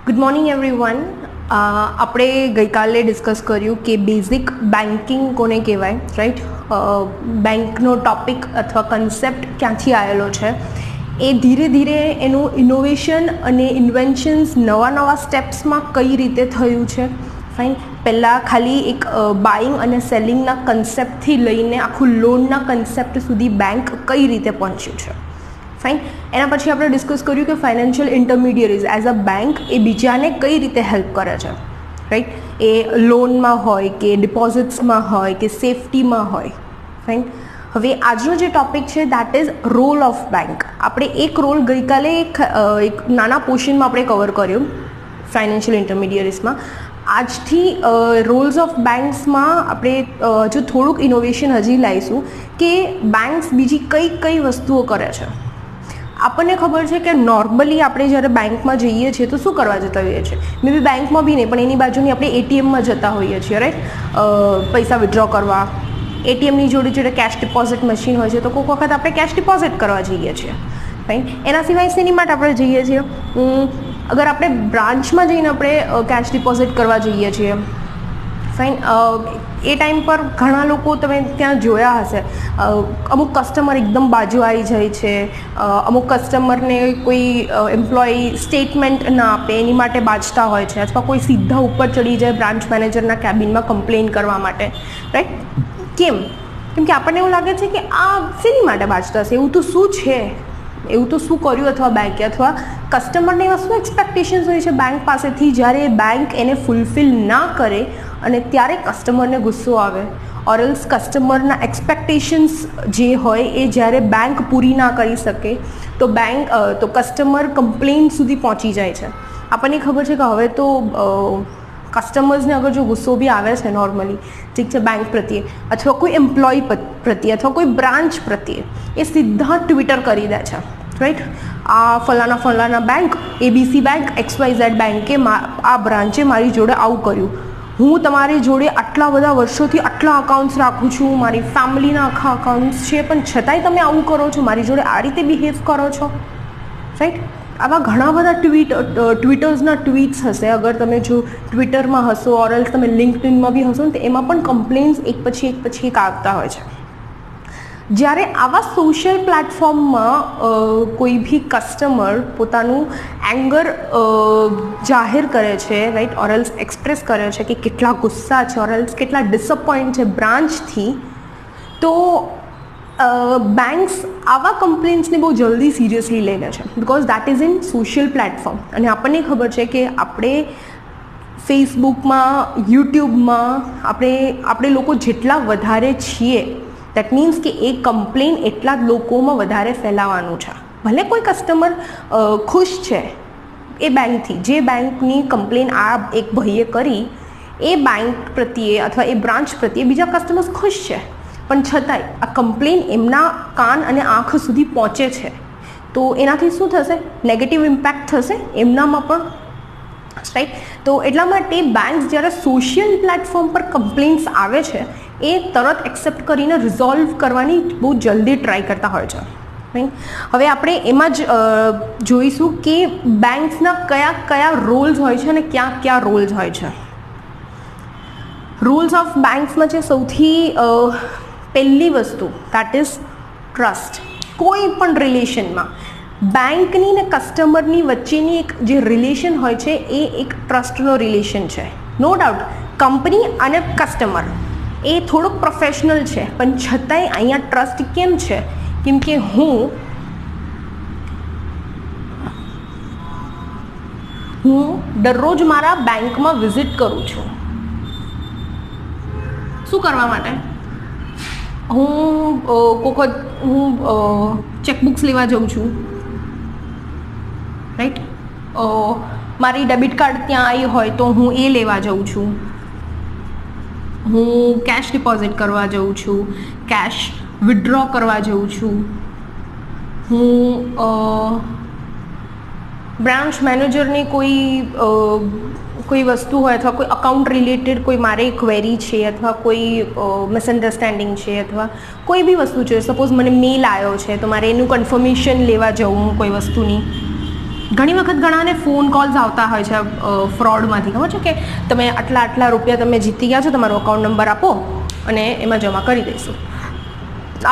Good morning everyone. આપણે ગઈકાલે discuss કર્યું કે બેઝિક બેન્કિંગ કોને કહેવાય, રાઈટ. બેંકનો ટોપિક અથવા કન્સેપ્ટ ક્યાંથી આવેલો છે, એ ધીરે ધીરે એનું ઇનોવેશન અને ઇન્વેન્શન્સ નવા સ્ટેપ્સમાં કઈ રીતે થયું છે. ફાઇન. પહેલાં ખાલી એક બાઇંગ અને સેલિંગના કન્સેપ્ટથી લઈને આખું લોનના કન્સેપ્ટ સુધી બેંક કઈ રીતે પહોંચ્યું છે. ફાઇન. એના પછી આપણે ડિસ્કસ કર્યું કે ફાઇનાન્શિયલ ઇન્ટરમીડિયરીઝ એઝ અ બેંક એ બીજાને કઈ રીતે હેલ્પ કરે છે, રાઈટ. એ લોનમાં હોય કે ડિપોઝિટ્સમાં હોય કે સેફટીમાં હોય. ફાઇન. હવે આજનો જે ટૉપિક છે that is role of bank. આપણે એક રોલ ગઈકાલે એક નાના પોર્શનમાં આપણે કવર કર્યો ફાઇનાન્શિયલ ઇન્ટરમીડિયરીઝમાં. આજથી રોલ્સ ઓફ બેંક્સમાં આપણે જો થોડુંક ઇનોવેશન હજી લાવીશું કે બેંક્સ બીજી કઈ વસ્તુઓ કરે છે. આપણને ખબર છે કે નોર્મલી આપણે જ્યારે બેંકમાં જઈએ છીએ તો શું કરવા જતા હોઈએ છીએ, મે બી બેંકમાં બી નહીં પણ એની બાજુની આપણે એટીએમમાં જતા હોઈએ છીએ, રાઈટ. પૈસા વિથડ્રો કરવા. એટીએમની જોડે કેશ ડિપોઝિટ મશીન હોય છે તો કોઈક વખત આપણે કેશ ડિપોઝિટ કરવા જઈએ છીએ. ફાઇન. એના સિવાય શેની માટે આપણે જઈએ છીએ, અગર આપણે બ્રાન્ચમાં જઈને આપણે કેશ ડિપોઝિટ કરવા જઈએ છીએ. ફાઇન. એ ટાઈમ પર ઘણા લોકો તમે ત્યાં જોયા હશે, અમુક કસ્ટમર એકદમ બાજુ આવી જાય છે, અમુક કસ્ટમરને કોઈ એમ્પ્લોયી સ્ટેટમેન્ટ ના આપે એની માટે બાજતા હોય છે, અથવા કોઈ સીધા ઉપર ચડી જાય બ્રાન્ચ મેનેજરના કેબિનમાં કમ્પ્લેન કરવા માટે, રાઈટ. કેમ કે આપણને એવું લાગે છે કે આ શેની માટે બાજતા હશે, એવું તો શું છે, એવું તો શું કર્યું અથવા બેંકે, અથવા કસ્ટમરને એવા શું એક્સપેક્ટેશન્સ હોય છે બેંક પાસેથી, જ્યારે બેંક એને ફૂલફિલ ના કરે અને ત્યારે કસ્ટમરને ગુસ્સો આવે, ઓર એલ્સ કસ્ટમરના એક્સપેક્ટેશન્સ જે હોય એ જ્યારે બેંક પૂરી ના કરી શકે તો કસ્ટમર કમ્પ્લેન સુધી પહોંચી જાય છે. આપણને ખબર છે કે હવે તો કસ્ટમર્સને અગર જો ગુસ્સો બી આવે છે નોર્મલી, ઠીક છે, બેંક પ્રત્યે અથવા કોઈ એમ્પ્લોયી પ્રત્યે અથવા કોઈ બ્રાન્ચ પ્રત્યે, એ સીધા ટ્વિટર કરી દે છે, રાઈટ. આ ફલાણા બેંક, ABC બેંક, XYZ બેંકે આ બ્રાન્ચે મારી જોડે આવું કર્યું, હું તમારી જોડે આટલા બધા વર્ષોથી આટલા અકાઉન્ટ્સ રાખું છું, મારી ફેમિલીના આખા અકાઉન્ટ્સ છે, પણ છતાંય તમે આવું કરો છો, મારી જોડે આ રીતે બિહેવ કરો છો, રાઈટ. આવા ઘણા બધા ટ્વિટર્સના ટ્વીટ્સ હશે. અગર તમે જો ટ્વિટરમાં હશો ઓર એલ્સ તમે લિંક્ડઇનમાં બી હશો ને, તો એમાં પણ કમ્પ્લેન્ટ્સ એક પછી એક આવતા હોય છે. જ્યારે આવા સોશિયલ પ્લેટફોર્મમાં કોઈ બી કસ્ટમર પોતાનું એંગર જાહેર કરે છે, રાઈટ, ઓર એલ્સ એક્સપ્રેસ કરે છે કે કેટલા ગુસ્સા છે ઓર એલ્સ કેટલા ડિસઅપોઇન્ટ છે બ્રાન્ચથી, તો બેંક્સ આવા કમ્પ્લેન્ટ્સને બહુ જલ્દી સિરિયસલી લઈ લે છે, because that is in social platform. અને આપણને ખબર છે કે આપણે ફેસબુકમાં, યુટ્યુબમાં આપણે લોકો જેટલા વધારે છીએ, દેટ મીન્સ કે એ કમ્પ્લેન એટલા જ લોકોમાં વધારે ફેલાવાનું છે. ભલે કોઈ કસ્ટમર ખુશ છે એ બેંકથી, જે બેંકની કમ્પ્લેન આ એક ભાઈએ કરી, એ બેંક પ્રત્યે અથવા એ બ્રાન્ચ પ્રત્યે બીજા કસ્ટમર્સ ખુશ છે, પણ છતાંય આ કમ્પ્લેન એમના કાન અને આંખ સુધી પહોંચે છે, તો એનાથી શું થશે, નેગેટિવ ઇમ્પેક્ટ થશે એમનામાં પણ, રાઈટ. તો એટલા માટે બેંક્સ જ્યારે સોશિયલ પ્લેટફોર્મ પર કમ્પ્લેન્ટ્સ આવે છે એ તરત એક્સેપ્ટ કરીને રિઝોલ્વ કરવાની બહુ જલ્દી ટ્રાય કરતા હોય છે. હવે આપણે એમાં જ જોઈશું કે બેંક્સના કયા રોલ્સ હોય છે અને ક્યાં રોલ્સ હોય છે. રૂલ્સ ઓફ બેંક્સમાં છે સૌથી પહેલી વસ્તુ દેટ ઇઝ ટ્રસ્ટ. કોઈ પણ રિલેશનમાં બેંકની ને કસ્ટમરની વચ્ચેની એક જે રિલેશન હોય છે એ એક ટ્રસ્ટનો રિલેશન છે. નો ડાઉટ કંપની અને કસ્ટમર એ થોડુંક પ્રોફેશનલ છે, પણ છતાંય અહીંયા ટ્રસ્ટ કેમ છે, કેમ કે હું દરરોજ મારા બેંકમાં વિઝિટ કરું છું. શું કરવા માટે? હું ચેકબુક્સ લેવા જાઉં છું, રાઈટ. મારી ડેબિટ કાર્ડ ત્યાં આવી હોય તો હું એ લેવા જાઉં છું, હું કેશ ડિપોઝિટ કરવા જાઉં છું, કેશ વિથડ્રો કરવા જાઉં છું, હું બ્રાન્ચ મેનેજરને કોઈ વસ્તુ હોય અથવા કોઈ અકાઉન્ટ રિલેટેડ કોઈ મારે ક્વેરી છે અથવા કોઈ મિસઅન્ડરસ્ટેન્ડિંગ છે અથવા કોઈ બી વસ્તુ છે, સપોઝ મને મેલ આવ્યો છે તો મારે એનું કન્ફર્મેશન લેવા જવું કોઈ વસ્તુની, ઘણી વખત ઘણાને ફોન કોલ્સ આવતા હોય છે ફ્રોડમાંથી, ખબર છે કે તમે આટલા રૂપિયા તમે જીતી ગયા છો, તમારો અકાઉન્ટ નંબર આપો અને એમાં જમા કરી દઈશું.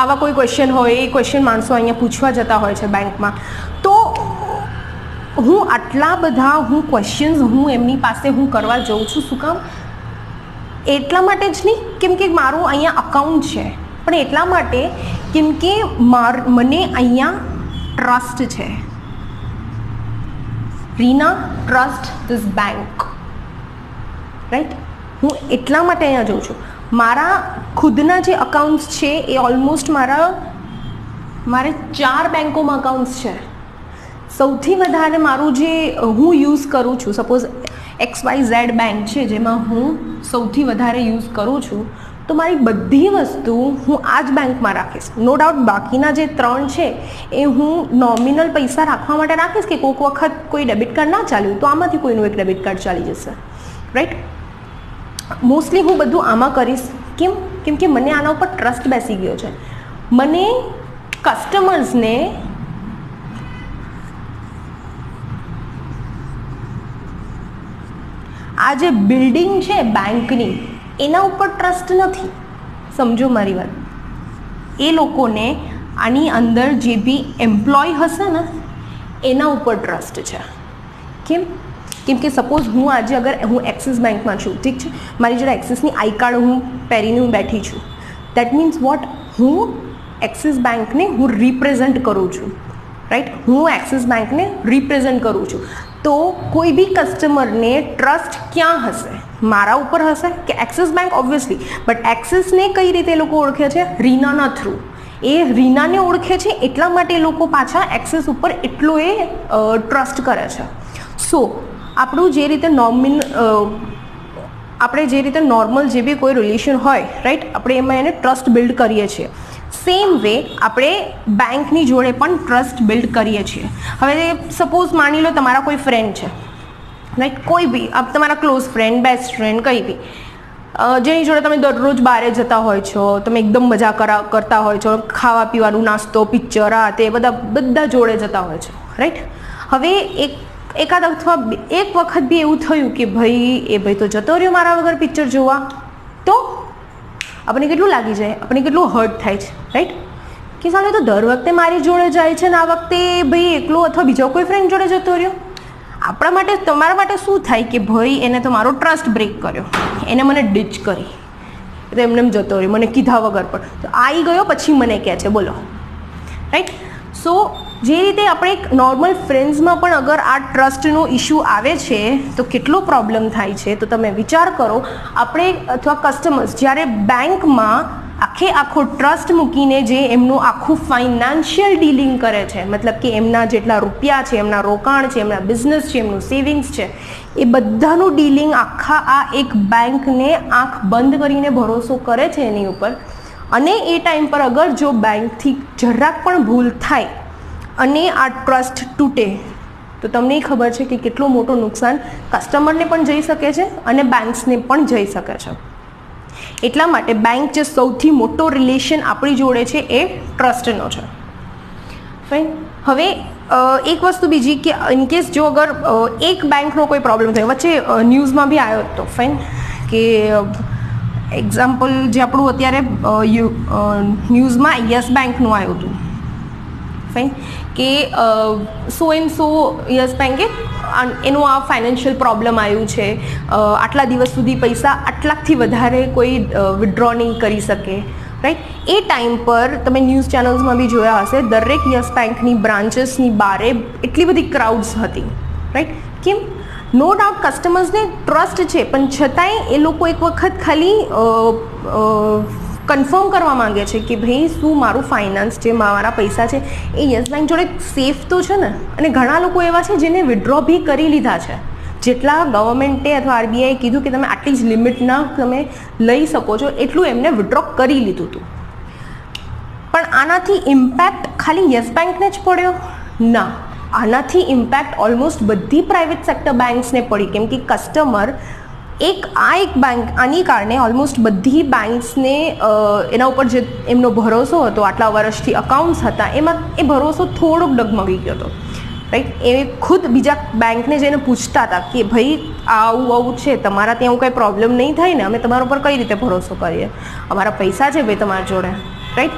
આવા કોઈ ક્વેશ્ચન હોય, એ ક્વેશ્ચન માણસો અહીંયા પૂછવા જતા હોય છે બેંકમાં. તો હું આટલા બધા ક્વેશ્ચન્સ એમની પાસે કરવા જાઉં છું. શું કામ? એટલા માટે જ નહીં કેમ કે મારું અહીંયા અકાઉન્ટ છે, પણ એટલા માટે કેમ કે મને અહીંયા ટ્રસ્ટ છે. Reena trust this bank, right? હું એટલા માટે અહીંયા જાઉં છું. મારા ખુદના જે અકાઉન્ટ્સ છે એ ઓલમોસ્ટ મારે 4 બેંકોમાં અકાઉન્ટ્સ છે. સૌથી વધારે મારું જે હું યુઝ કરું છું, સપોઝ XYZ બેંક છે જેમાં હું સૌથી વધારે યુઝ કરું છું, તો મારી બધી વસ્તુ હું આ જ બેંકમાં રાખીશ. નો ડાઉટ બાકીના જે 3 છે એ હું નોમિનલ પૈસા રાખવા માટે રાખીશ કે કોઈક વખત કોઈ ડેબિટ કાર્ડ ના ચાલ્યું તો આમાંથી કોઈનું એક ડેબિટ કાર્ડ ચાલી જશે, રાઈટ? મોસ્ટલી હું બધું આમાં કરીશ. કેમ કે મને આના ઉપર ટ્રસ્ટ બેસી ગયો છે. મને કસ્ટમર્સને આ જે બિલ્ડિંગ છે બેંકની એના ઉપર ટ્રસ્ટ નથી. સમજો મારી વાત. એ લોકોને આની અંદર જે બી એમ્પ્લોય હશે ને એના ઉપર ટ્રસ્ટ છે. કેમ કે સપોઝ હું આજે અગર હું એક્સિસ બેંકમાં છું, ઠીક છે, મારી જોડે એક્સિસની આઈ કાર્ડ હું પહેરીને હું બેઠી છું. That means what? હું એક્સિસ બેંકને હું રિપ્રેઝન્ટ કરું છું, રાઈટ? હું એક્સિસ બેંકને રિપ્રેઝન્ટ કરું છું. તો કોઈ બી કસ્ટમરને ટ્રસ્ટ ક્યાં હશે? મારા ઉપર હશે કે એક્સિસ બેંક? ઓબ્વિયસલી. બટ એક્સિસને કઈ રીતે લોકો ઓળખે છે? રીનાના થ્રુ. એ રીનાને ઓળખે છે એટલા માટે એ લોકો પાછા એક્સિસ ઉપર એટલો એ ટ્રસ્ટ કરે છે. સો આપણું જે રીતે આપણે જે રીતે નોર્મલ જે બી કોઈ રિલેશન હોય, રાઈટ, આપણે એમાં એને ટ્રસ્ટ બિલ્ડ કરીએ છીએ. સેમ વે આપણે બેંકની જોડે પણ ટ્રસ્ટ બિલ્ડ કરીએ છીએ. હવે સપોઝ માની લો તમારા કોઈ ફ્રેન્ડ છે, રાઈટ, કોઈ બી તમારા ક્લોઝ ફ્રેન્ડ, બેસ્ટ ફ્રેન્ડ, કંઈ બી, જેની જોડે તમે દરરોજ બહાર જતા હોય છો, તમે એકદમ મજા કરતા હોય છો, ખાવા પીવાનું, નાસ્તો, પિક્ચર, આ તે બધા જોડે જતા હોય છો, રાઈટ? હવે એકાદ અથવા એક વખત બી એવું થયું કે ભાઈ તો જતો રહ્યો મારા વગર પિક્ચર જોવા, તો આપણને કેટલું લાગી જાય, આપણને કેટલું હર્ટ થાય છે, રાઈટ? કે સાલે તો દર વખતે મારી જોડે જાય છે ને આ વખતે ભાઈ એકલો અથવા બીજો કોઈ ફ્રેન્ડ જોડે જતો રહ્યો. આપણા માટે, તમારા માટે શું થાય કે ભાઈ એને તો મારો ટ્રસ્ટ બ્રેક કર્યો, એને મને ડિચ કરી, તો એમને જતો રહ્યો મને કીધા વગર. પણ તો આવી ગયો પછી મને કહે છે, બોલો, રાઈટ? સો જે રીતે આપણે એક નોર્મલ ફ્રેન્ડ્સમાં પણ અગર આ ટ્રસ્ટનો ઇશ્યુ આવે છે તો કેટલો પ્રોબ્લેમ થાય છે. તો તમે વિચાર કરો, આપણે અથવા કસ્ટમર્સ જ્યારે બેંકમાં આખો ટ્રસ્ટ મૂકીને જે એમનું આખું ફાઇનાન્શિયલ ડીલિંગ કરે છે, મતલબ કે એમના જેટલા રૂપિયા છે, એમના રોકાણ છે, એમના બિઝનેસ છે, એમનું સેવિંગ્સ છે, એ બધાનું ડીલિંગ આખા આ એક બેંકને આંખ બંધ કરીને ભરોસો કરે છે એની ઉપર. અને એ ટાઈમ પર અગર જો બેંકથી જરાક પણ ભૂલ થાય અને આ ટ્રસ્ટ તૂટે તો તમને ખબર છે કે કેટલું મોટું નુકસાન કસ્ટમરને પણ જઈ શકે છે અને બેંક્સને પણ જઈ શકે છે. એટલા માટે બેંક જે સૌથી મોટો રિલેશન આપણી જોડે છે એ ટ્રસ્ટનો છે. ફાઇન. હવે એક વસ્તુ બીજી કે ઇનકેસ જો અગર એક બેંકનો કોઈ પ્રોબ્લેમ થયો, વચ્ચે ન્યૂઝમાં બી આવ્યો હતો, ફાઇન, કે એક્ઝામ્પલ જે આપણું અત્યારે ન્યૂઝમાં યસ બેંકનું આવ્યું હતું, ફાઇન, કે સો એન્ડ સો યસ બેંકે એનું આ ફાઇનાન્શિયલ પ્રોબ્લેમ આવ્યું છે, આટલા દિવસ સુધી પૈસા આટલાથી વધારે કોઈ વિડ્રો નહીં કરી શકે, રાઈટ? એ ટાઈમ પર તમે ન્યૂઝ ચેનલ્સમાં બી જોયા હશે, દરેક યસ બેંકની બ્રાન્ચીસની બારે એટલી બધી ક્રાઉડ્સ હતી, રાઈટ? કેમ? નો ડાઉટ કસ્ટમર્સને ટ્રસ્ટ છે, પણ છતાંય એ લોકો એક વખત ખાલી કન્ફર્મ કરવા માંગે છે કે ભાઈ શું મારું ફાઇનાન્સ છે, મારા પૈસા છે એ યસ બેંક જોડે સેફ તો છે ને? અને ઘણા લોકો એવા છે જેને વિડ્રો બી કરી લીધા છે, જેટલા ગવર્મેન્ટે અથવા આરબીઆઈએ કીધું કે તમે આટલી જ લિમિટના તમે લઈ શકો છો એટલું એમને વિડ્રો કરી લીધું હતું. પણ આનાથી ઇમ્પેક્ટ ખાલી યસ બેંકને જ પડ્યો? ના, આનાથી ઇમ્પેક્ટ ઓલમોસ્ટ બધી પ્રાઇવેટ સેક્ટર બેંક્સને પડી. કેમ કે કસ્ટમર એક બેંક આની કારણે ઓલમોસ્ટ બધી બેંક્સને એના ઉપર જે એમનો ભરોસો હતો, આટલા વર્ષથી અકાઉન્ટ્સ હતા, એમાં એ ભરોસો થોડોક ડગમગી ગયો હતો, રાઈટ. એ ખુદ બીજા બેંકને જઈને પૂછતા હતા કે ભાઈ આવું આવું છે, તમારા ત્યાં એવું કંઈ પ્રોબ્લેમ નહીં થાય ને, અમે તમારા ઉપર કઈ રીતે ભરોસો કરીએ, અમારા પૈસા છે ભાઈ તમારા જોડે, રાઈટ.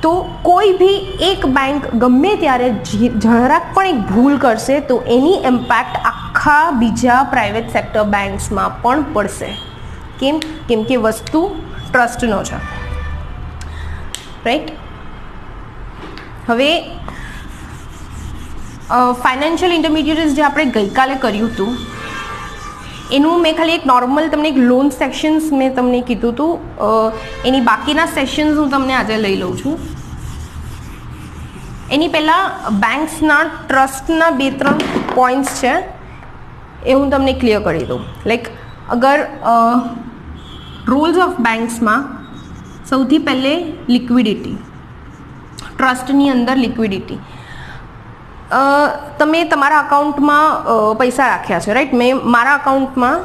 તો કોઈ બી એક બેંક ગમે ત્યારે જરાક પણ એક ભૂલ કરશે તો એની ઇમ્પેક્ટ આખા બીજા પ્રાઇવેટ સેક્ટર બેંક્સમાં પણ પડશે. કેમ કે વસ્તુ ટ્રસ્ટનો છે, રાઈટ. હવે ફાઇનાન્શિયલ ઇન્ટરમીડિયેટ્સ જે આપણે ગઈકાલે કર્યું હતું એનું મેં ખાલી એક નોર્મલ તમને એક લોન સેક્શન્સ મેં તમને કીધું હતું, એની બાકીના સેશન્સ હું તમને આજે લઈ લઉં છું. એની પહેલાં બેંક્સના ટ્રસ્ટના 2-3 પોઈન્ટ્સ છે એ હું તમને ક્લિયર કરી દઉં. લાઈક અગર રૂલ્સ ઓફ બેંક્સમાં સૌથી પહેલે લિક્વિડિટી, ટ્રસ્ટની અંદર લિક્વિડિટી. તમે તમારા અકાઉન્ટમાં પૈસા રાખ્યા છે, રાઈટ. મેં મારા અકાઉન્ટમાં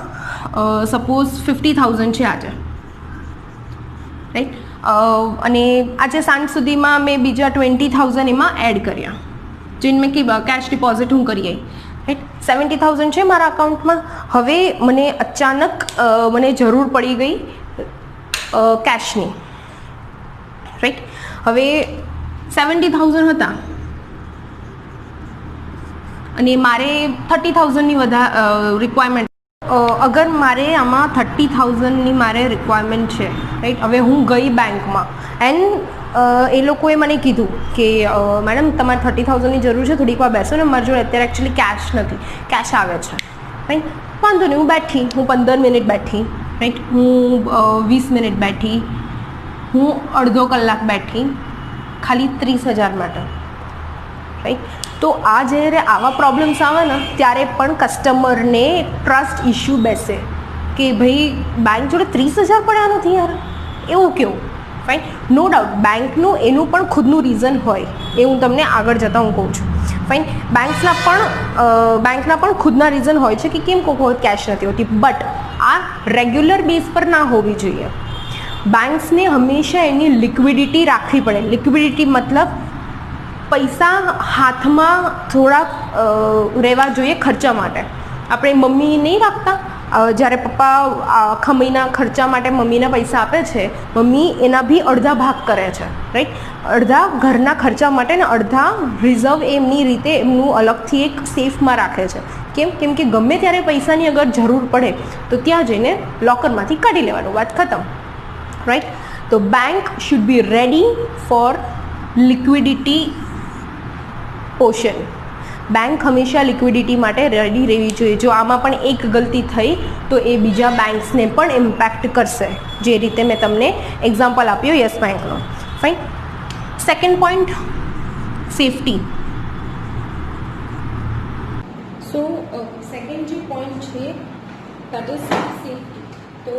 સપોઝ 50,000 છે આજે, રાઈટ. અને આજે સાંજ સુધીમાં મેં બીજા 20,000 એમાં એડ કર્યા, જેને મેં કેશ ડિપોઝિટ હું કરી આવી, રાઈટ. 70,000 છે મારા અકાઉન્ટમાં. હવે મને અચાનક મને જરૂર પડી ગઈ કેશની, રાઈટ. હવે 70,000 હતા અને મારે 30,000ની રિક્વાયરમેન્ટ. અગર મારે આમાં 30,000ની મારે રિક્વાયરમેન્ટ છે, રાઈટ. હવે હું ગઈ બેંકમાં એન્ડ એ લોકોએ મને કીધું કે મેડમ તમારે 30,000ની જરૂર છે, થોડીક વાર બેસો ને, મારી જોડે અત્યારે એકચ્યુઅલી કેશ નથી, કેશ આવે છે, રાઈટ. વાંધો નહીં, હું બેઠી, હું 15 મિનિટ બેઠી, રાઈટ. હું 20 મિનિટ બેઠી, હું અડધો કલાક બેઠી, ખાલી 30,000 માટે, રાઈટ. તો આ જ્યારે આવા પ્રોબ્લેમ્સ આવે ને ત્યારે પણ કસ્ટમરને ટ્રસ્ટ ઇશ્યુ બેસે કે ભાઈ બેંક જોડે 30,000 પડ્યા નથી યાર, એવું કેવું, ફાઇન. નો ડાઉટ બેંકનું એનું પણ ખુદનું રીઝન હોય, એ હું તમને આગળ જતાં હું કહું છું, ફાઇન. બેંકના પણ ખુદના રીઝન હોય છે કે કેમ કોઈ વખત કેશ નથી હોતી, બટ આ રેગ્યુલર બેઝ પર ના હોવી જોઈએ. બેંક્સને હંમેશા એની લિક્વિડિટી રાખવી પડે. લિક્વિડિટી મતલબ પૈસા હાથમાં થોડાક રહેવા જોઈએ ખર્ચા માટે. આપણે મમ્મી નહીં રાખતા, જ્યારે પપ્પા આખા મહિના ખર્ચા માટે મમ્મીના પૈસા આપે છે, મમ્મી એના બી અડધા ભાગ કરે છે, રાઈટ. અડધા ઘરના ખર્ચા માટે ને અડધા રિઝર્વ એમની રીતે એમનું અલગથી એક સેફમાં રાખે છે. કેમ કે ગમે ત્યારે પૈસાની અગર જરૂર પડે તો ત્યાં જઈને લોકરમાંથી કાઢી લેવાનું, વાત ખતમ, રાઈટ. તો bank should be ready for liquidity portion. Bank હંમેશા લિક્વિડિટી માટે રેડી રહેવી જોઈએ. જો આમાં પણ એક ગલતી થઈ તો એ બીજા બેંક્સને પણ ઇમ્પેક્ટ કરશે, જે રીતે મેં તમને એક્ઝામ્પલ આપ્યો યસ બેંકનો, fine. Second point, safety. So second જે પોઈન્ટ છે દેટ ઇઝ સેફટી. તો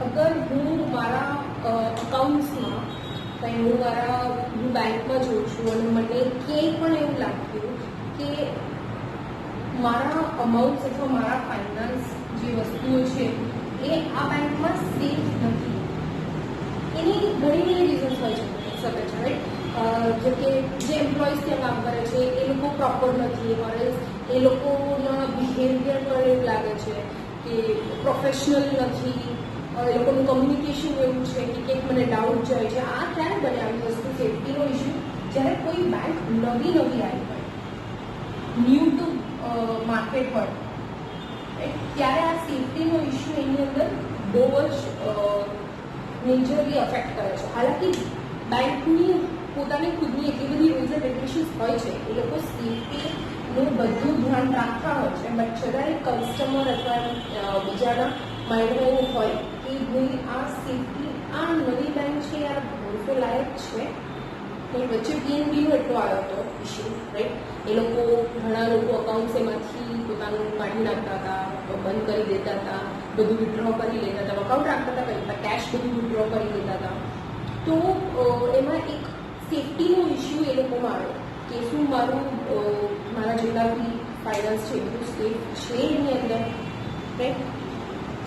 અગર હું મારા અકાઉન્ટ્સમાં હું બેંકમાં જોઉં છું અને મને ક્યાંય પણ એવું લાગ્યું કે મારા અમાઉન્ટ્સ અથવા મારા ફાઇનાન્સ જે વસ્તુઓ છે એ આ બેંકમાં સેફ નથી, એની ઘણી બધી રીઝન્સ હોઈ શકે છે, રાઈટ. જેમ કે જે એમ્પ્લોઈઝ ત્યાં કામ કરે છે એ લોકો પ્રોપર નથી, ઓર એ લોકોના બિહેવિયર પર એવું લાગે છે કે પ્રોફેશનલ નથી, એ લોકોનું કમ્યુનિકેશન એવું છે કે કંઈક મને ડાઉટ જાય છે. આ ક્યારે બને આવી વસ્તુ, સેફટીનો ઇશ્યુ? જ્યારે કોઈ બેંક નવી આવી હોય, ન્યૂ ટુ માર્કેટ હોય, ત્યારે આ સેફટીનો ઇશ્યુ એની અંદર બહુ જ મેજરલી અફેક્ટ કરે છે. હાલાકી બેંકની પોતાની ખુદની એટલી બધી રૂલ્સ એન્ડ રેગ્યુલેશન્સ હોય છે, એ લોકો સેફટીનું બધું ધ્યાન રાખતા હોય છે, બટ છતાં કસ્ટમર અથવા બીજાના માઇન્ડમાં એવું હોય કે ભાઈ આ સેફટી, આ નવી બેંક છે યાર, ભરોસો લાયક છે. તો વચ્ચે PNB નો એટલો આવ્યો હતો ઇશ્યુ, રાઈટ. એ લોકો ઘણા લોકો અકાઉન્ટ્સ એમાંથી પોતાનું કાઢી નાખતા હતા, બંધ કરી દેતા હતા, બધું વિડ્રો કરી લેતા હતા, અકાઉન્ટ રાખતા હતા, કંઈ કેશ બધું વિડ્રો કરી દેતા હતા. તો એમાં એક સેફટીનો ઇશ્યુ એ લોકોમાં આવ્યો કે શું મારા જેટલા બી ફાઇનાન્સ છે બધું સેફ છે એની અંદર, રાઈટ.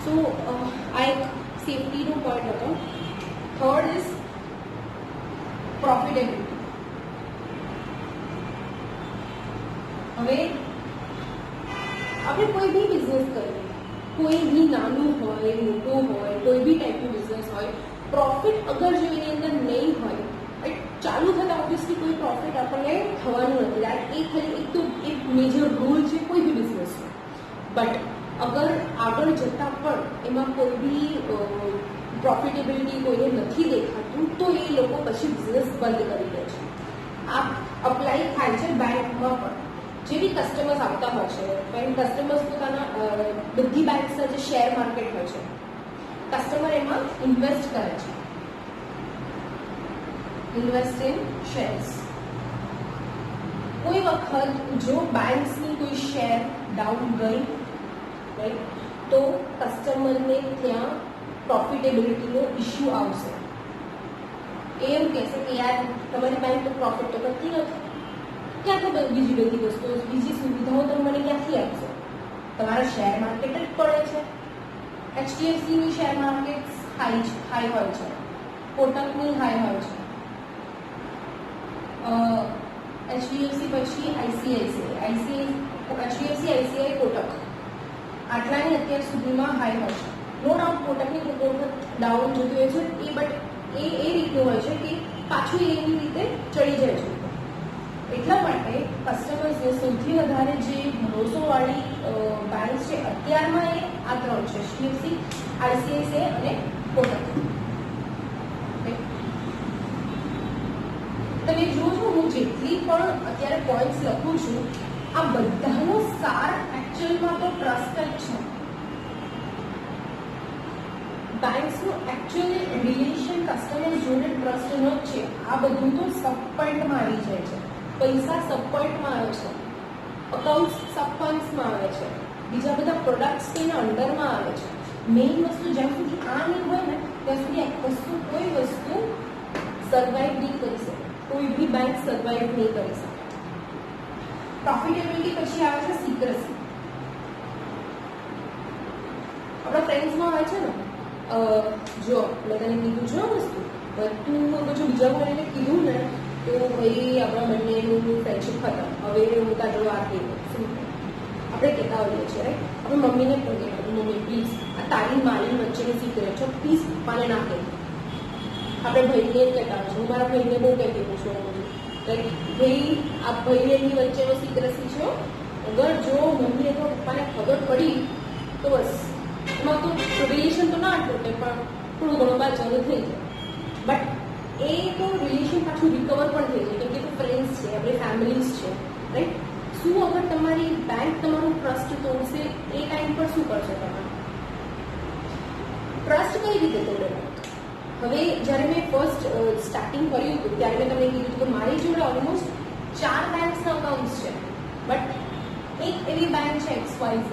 સો આ એક સેફટીનો પોઈન્ટ હતો. Third is profitability. હવે આપણે કોઈ બી બિઝનેસ કરીએ, કોઈ બી નાનું હોય મોટું હોય, કોઈ બી ટાઈપનું બિઝનેસ હોય, પ્રોફિટ અગર જો એની અંદર નહીં હોય, ચાલુ થતાં ઓબ્વિયસલી કોઈ પ્રોફિટ આપણને થવાનું નથી. દેટ એ ખાલી એક તો એક મેજર રૂલ છે કોઈ બી બિઝનેસનો. બટ અગર આગળ જતાં પણ એમાં કોઈ બી પ્રોફિટેબિલિટી કોઈને નથી દેખાતું તો એ લોકો પછી બિઝનેસ બંધ કરી દે છે. આ અપ્લાય થાય છે બેંકમાં પણ. જે બી કસ્ટમર્સ આવતા હોય છે, પણ કસ્ટમર્સ પોતાના બધી બેંક્સના જે શેર માર્કેટ હોય છે, કસ્ટમર એમાં ઇન્વેસ્ટ કરે છે, ઇન્વેસ્ટ ઇન શેર્સ. કોઈ વખત જો બેંક્સની કોઈ શેર ડાઉન ગઈ, રાઈટ, તો કસ્ટમરને ત્યાં પ્રોફિટેબિલિટીનો ઇશ્યુ આવશે. એમ કહેશે કે યાર તમારી બેંક તો પ્રોફિટ તો કરતી નથી, ક્યાં ખબર બીજી બધી વસ્તુઓ, બીજી સુવિધાઓ તમે મને ક્યાંથી આપશો? તમારા શેર માર્કેટ જ પડે છે. HDFCની શેર માર્કેટ હાઈ હોય છે, કોટકની હાઈ હોય છે, HDFC પછી ICICI, કોટક આટલાની અત્યાર સુધીમાં હાઈ હોય છે. નો ડાઉટ કોટકની વખત ડાઉન જતું હોય છે, બટ એ રીતનું હોય છે કે પાછું એની રીતે ચડી જાય છે. એટલા માટે કસ્ટમર્સને સૌથી વધારે જે ભરોસોવાળી બેંક્સ છે અત્યારમાં એ આ ત્રણ છે, HDFC, ICICI અને કોટક. તમે જોજો હું જેટલી પણ અત્યારે પોઈન્ટ્સ લખું છું, આ બધાનો સાર એકચ્યુઅલમાં તો ટ્રસ્ટ જ છે. બેંક્સનું એકચ્યુઅલી રિલેશન કસ્ટમર જોડે ટ્રસ્ટનો જ છે. આ બધું તો સબ પોઈન્ટમાં આવી જાય છે. પૈસા સબ પોઈન્ટમાં આવે છે, અકાઉન્ટ્સ સબ પોઈન્ટ્સમાં આવે છે, બીજા બધા પ્રોડક્ટ્સ તેના અંડરમાં આવે છે. મેઇન વસ્તુ જ્યાં સુધી આ નહીં હોય ને ત્યાં સુધી કોઈ વસ્તુ સર્વાઈવ નહીં કરી શકે, કોઈ બી બેંક સર્વાઈવ નહીં કરી શકે. પ્રોફિટેબિલિટી પછી આવે છે સિક્રેસી. આપણા ફ્રેન્ડ્સમાં હોય છે ને, જો મેં તને કીધું છે વસ્તુ, તું જો બીજા કોઈને કીધું ને તો ભાઈ આપણા બંનેનું ફ્રેન્ડશિપ ખતમ, હવે હું તારો વાત નહીં કરું. શું આપણે કહેતા હોઈએ છીએ, રાઈટ? આપણે મમ્મીને પણ કહેવાય, મમ્મી પ્લીઝ આ તારી મારી વચ્ચેની સિક્રેટ છે, પ્લીઝ પપ્પાને ના કહે. આપણે ભાઈને જ કહેતા હોય છે, હું મારા ભાઈને બહુ કહેતી હોઉં છું, રાઈટ? ભાઈ આ ભાઈ એની વચ્ચેનો સિક્રેસી છે. અગર જો મમ્મી અથવા પપ્પાને ખબર પડી તો બસ એમાં તો રિલેશન તો ના તૂટે પણ થોડું ઘણું બાજવાનું થઈ જાય. બટ એ તો રિલેશન પાછું રિકવર પણ થઈ જાય, કેમ કે ફ્રેન્ડ્સ છે, આપણી ફેમિલીઝ છે, રાઈટ? શું અગર તમારી બેંક તમારું ટ્રસ્ટ તોડશે એ ટાઈમ પર શું કરશે? તમે ટ્રસ્ટ કઈ રીતે તોડે? હવે જ્યારે મેં ફર્સ્ટ સ્ટાર્ટિંગ કર્યું હતું ત્યારે મેં તમને કીધું કે મારી જોડે ઓલમોસ્ટ 4 બેંક્સના અકાઉન્ટ્સ છે, બટ એક એવી બેંક છે XYZ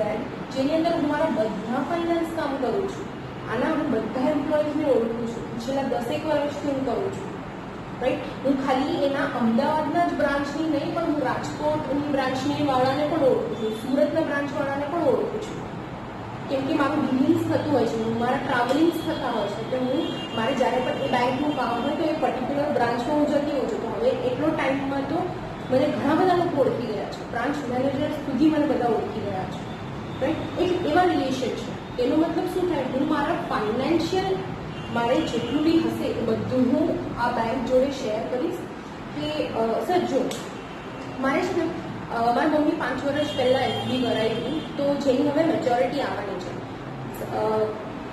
જેની અંદર હું મારા બધા ફાઇનાન્સ કામ કરું છું. આના હું બધા એમ્પ્લોઈઝને ઓળખું છું, છેલ્લા 10 વર્ષથી હું કરું છું, રાઈટ? હું ખાલી એના અમદાવાદના જ બ્રાન્ચની નહીં પણ હું રાજકોટની બ્રાન્ચની વાળાને પણ ઓળખું છું, સુરતના બ્રાન્ચ વાળાને પણ ઓળખું છું, કેમ કે મારું ડિલિંગ્સ થતું હોય છે, મારા ટ્રાવેલિંગ્સ થતા હોય છે. તો હું મારે જ્યારે પણ એ બેંકનું કામ હોય તો એ પર્ટિક્યુલર બ્રાન્ચમાં હું જતી હોઉં છું. તો હવે એટલો ટાઈમમાં તો મને ઘણા બધા લોકો ઓળખી ગયા છે, બ્રાન્ચ મેનેજર સુધી મને બધા ઓળખી ગયા છે, રાઈટ? એક એવા રિલેશન છે. એનો મતલબ શું થાય? હું મારા ફાઇનાન્શિયલ મારે જેટલું બી હશે એ બધું હું આ બેંક જોડે શેર કરીશ કે સર જો મારે છે ને મારી મમ્મી 5 વર્ષ પહેલાં FD કરાવી હતી, તો જેની હવે મેચ્યોરિટી આવવાની છે.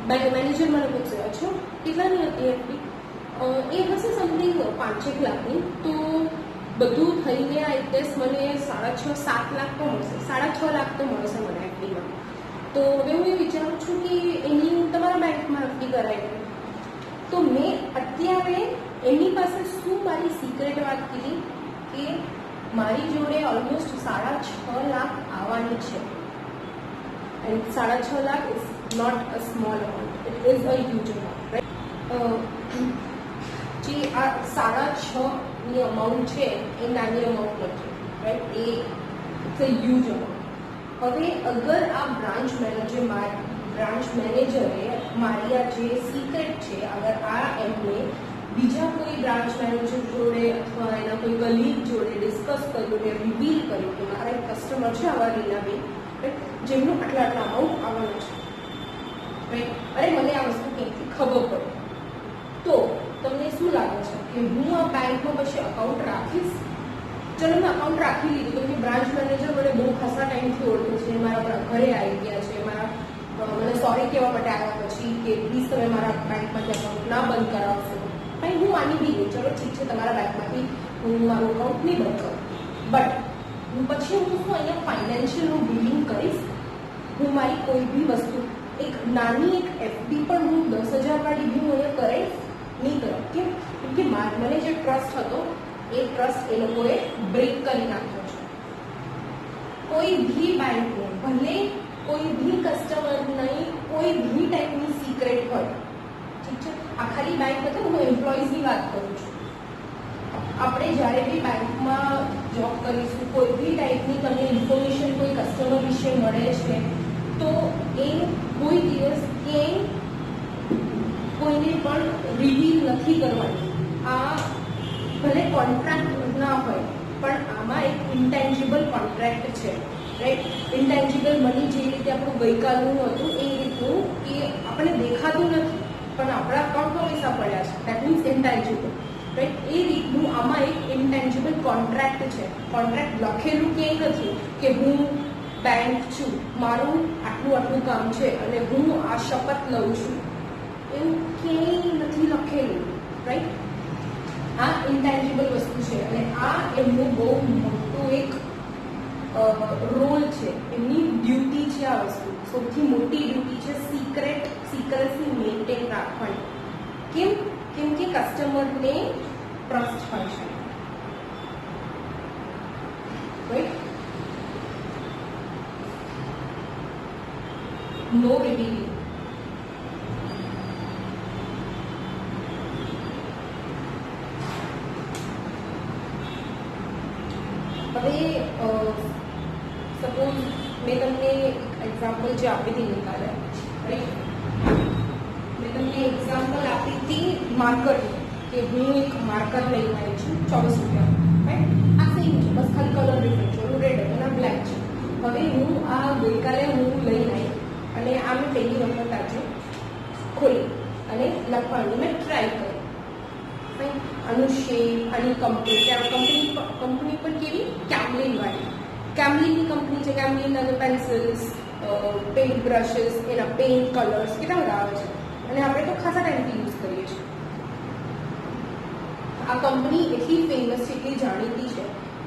બેંક મેનેજર મને પૂછશે, અચ્છા કેટલાની હતી FD? એ હશે સમથિંગ 5-6 લાખની. તો બધું થઈને આ ઇન્ટરેસ્ટ મને 6.5-7 લાખ તો મળશે, 6.5 લાખ તો મળશે મને FDમાં. તો હવે હું એ વિચારું છું કે એની તમારા બેંકમાં FD કરાવી. તો મેં અત્યારે એમની પાસે શું મારી સિક્રેટ વાત કીધી કે મારી જોડે ઓલમોસ્ટ 6.5 લાખ આવવાની છે. And 6.5 lakh is not a small amount, it is a huge amount, right? જે આ 6.5ની અમાઉન્ટ છે એ નાની અમાઉન્ટ નથી, રાઈટ? એ ઇટ્સ અ હ્યુજ અમાઉન્ટ. હવે અગર આ બ્રાન્ચ મેનેજરે મારી આ જે સિક્રેટ છે અગર આ એમને બીજા કોઈ બ્રાન્ચ મેનેજર જોડે અથવા એના કોઈ કલીગ જોડે ડિસ્કસ કર્યું ને રિવીલ કર્યું કે મારા એક કસ્ટમર છે આવા રીનાબેન, જેમનું આટલા આટલા અમાઉન્ટ આવવાનું છે, રાઈટ, અરે મને આ વસ્તુ ક્યાંથી ખબર પડે, તો તમને શું લાગે છે કે હું આ બેંકમાં પછી અકાઉન્ટ રાખીશ? ચલો મેં અકાઉન્ટ રાખી લીધું, તો કે બ્રાન્ચ મેનેજર મને બહુ ખાસા ટાઈમથી ઓળખે છે, મારા ઘરે આવી ગયા છે, મને સોરી કહેવા માટે આવ્યા પછી કે પ્લીઝ તમે મારા બેંકમાંથી અકાઉન્ટ ના બંધ કરાવશો, ભાઈ હું માની બી ગઈ, ચલો ઠીક છે તમારા બેંકમાંથી હું મારું અકાઉન્ટ નહીં બંધ કરું, બટ પછી હું શું અહીંયા ફાઇનાન્શિયલનું ડીલિંગ કરીશ? હું મારી કોઈ બી વસ્તુ એક નાની એક એફડી પણ હું 10,000 વાળી બી હું અહીંયા કરાવીશ નહીં કરાવ, કેમ કે મને જે ટ્રસ્ટ હતો એ ટ્રસ્ટ એ લોકોએ બ્રેક કરી નાખ્યો છે. કોઈ ભી બેંકને ભલે કોઈ ભી કસ્ટમરની કોઈ ભી ટાઈપની સિક્રેટ હોય, ઠીક છે, આ ખાલી બેંક નથી, હું એમ્પ્લોઈઝની વાત કરું છું. આપણે જ્યારે બી બેંકમાં જોબ કરીશું, કોઈ બી ટાઈપની તમને ઇન્ફોર્મેશન કોઈ કસ્ટમર વિશે મળે છે તો એ કોઈ દિવસ ક્યાંય કોઈને પણ રિવીલ નથી કરવાની. આ ભલે કોન્ટ્રાક્ટ ના હોય પણ આમાં એક ઇન્ટેન્જિબલ કોન્ટ્રાક્ટ છે, રાઈટ. ઇન્ટેન્જિબલ મની જે રીતે આપણું ગઈકાલનું હતું એ રીતનું કે આપણને દેખાતું નથી પણ આપણા અકાઉન્ટમાં પૈસા પડ્યા છે, દેટ મીન્સ ઇન્ટેન્જિબલ, રાઈટ. એ રીતનું આમાં એક ઇન્ટેન્જિબલ કોન્ટ્રાક્ટ છે. કોન્ટ્રાક્ટ લખેલું ક્યાંય નથી કે હું બેંક છું, મારું આટલું કામ છે અને હું આ શપથ લઉં છું, એવું ક્યાંય નથી લખેલું, રાઈટ. આ ઇન્ટેન્જિબલ વસ્તુ છે અને આ એમનું બહુ મોટું એક રોલ છે, એમની ડ્યુટી છે. આ વસ્તુ સૌથી મોટી ડ્યુટી છે સિક્રેસી મેન્ટેન રાખવાની. કેમ કે કસ્ટમરને ટ્રસ્ટ હોય છે, રાઈટ. નો રિવીલિંગ. હવે સપોઝ મેં તમને એક્ઝામ્પલ જે આપી હતી નિકાલે, રાઈટ, મેં તમને એક્ઝામ્પલ આપી હતી માર્કરની, કે હું એક માર્કર લઈને આવી છું 24 રૂપિયા, રાઈટ. આ સેમ છે, બસ ખાલી કલર ડિફરન્ટ છે, ઓલું રેડ હતું અને બ્લેક છે. હવે હું આ ગઈકાલે હું લઈને આવી અને આ મેં પહેલી વખત આજે ખોલી અને લખવાની મેં ટ્રાય કરી, આનું શેપ, આની કંપની પર કેવી કેમલિન વાળી, કેમલિનની કંપની છે, કેમલિન અને પેન્સિલ્સ, પેઇન્ટ બ્રશિસ, એના પેઇન્ટ કલર્સ કેટલા બધા આવે છે અને આપણે તો ખાસા ટાઈમથી યુઝ કરીએ છીએ. આ કંપની એટલી ફેમસ છે, એટલી જાણીતી છે,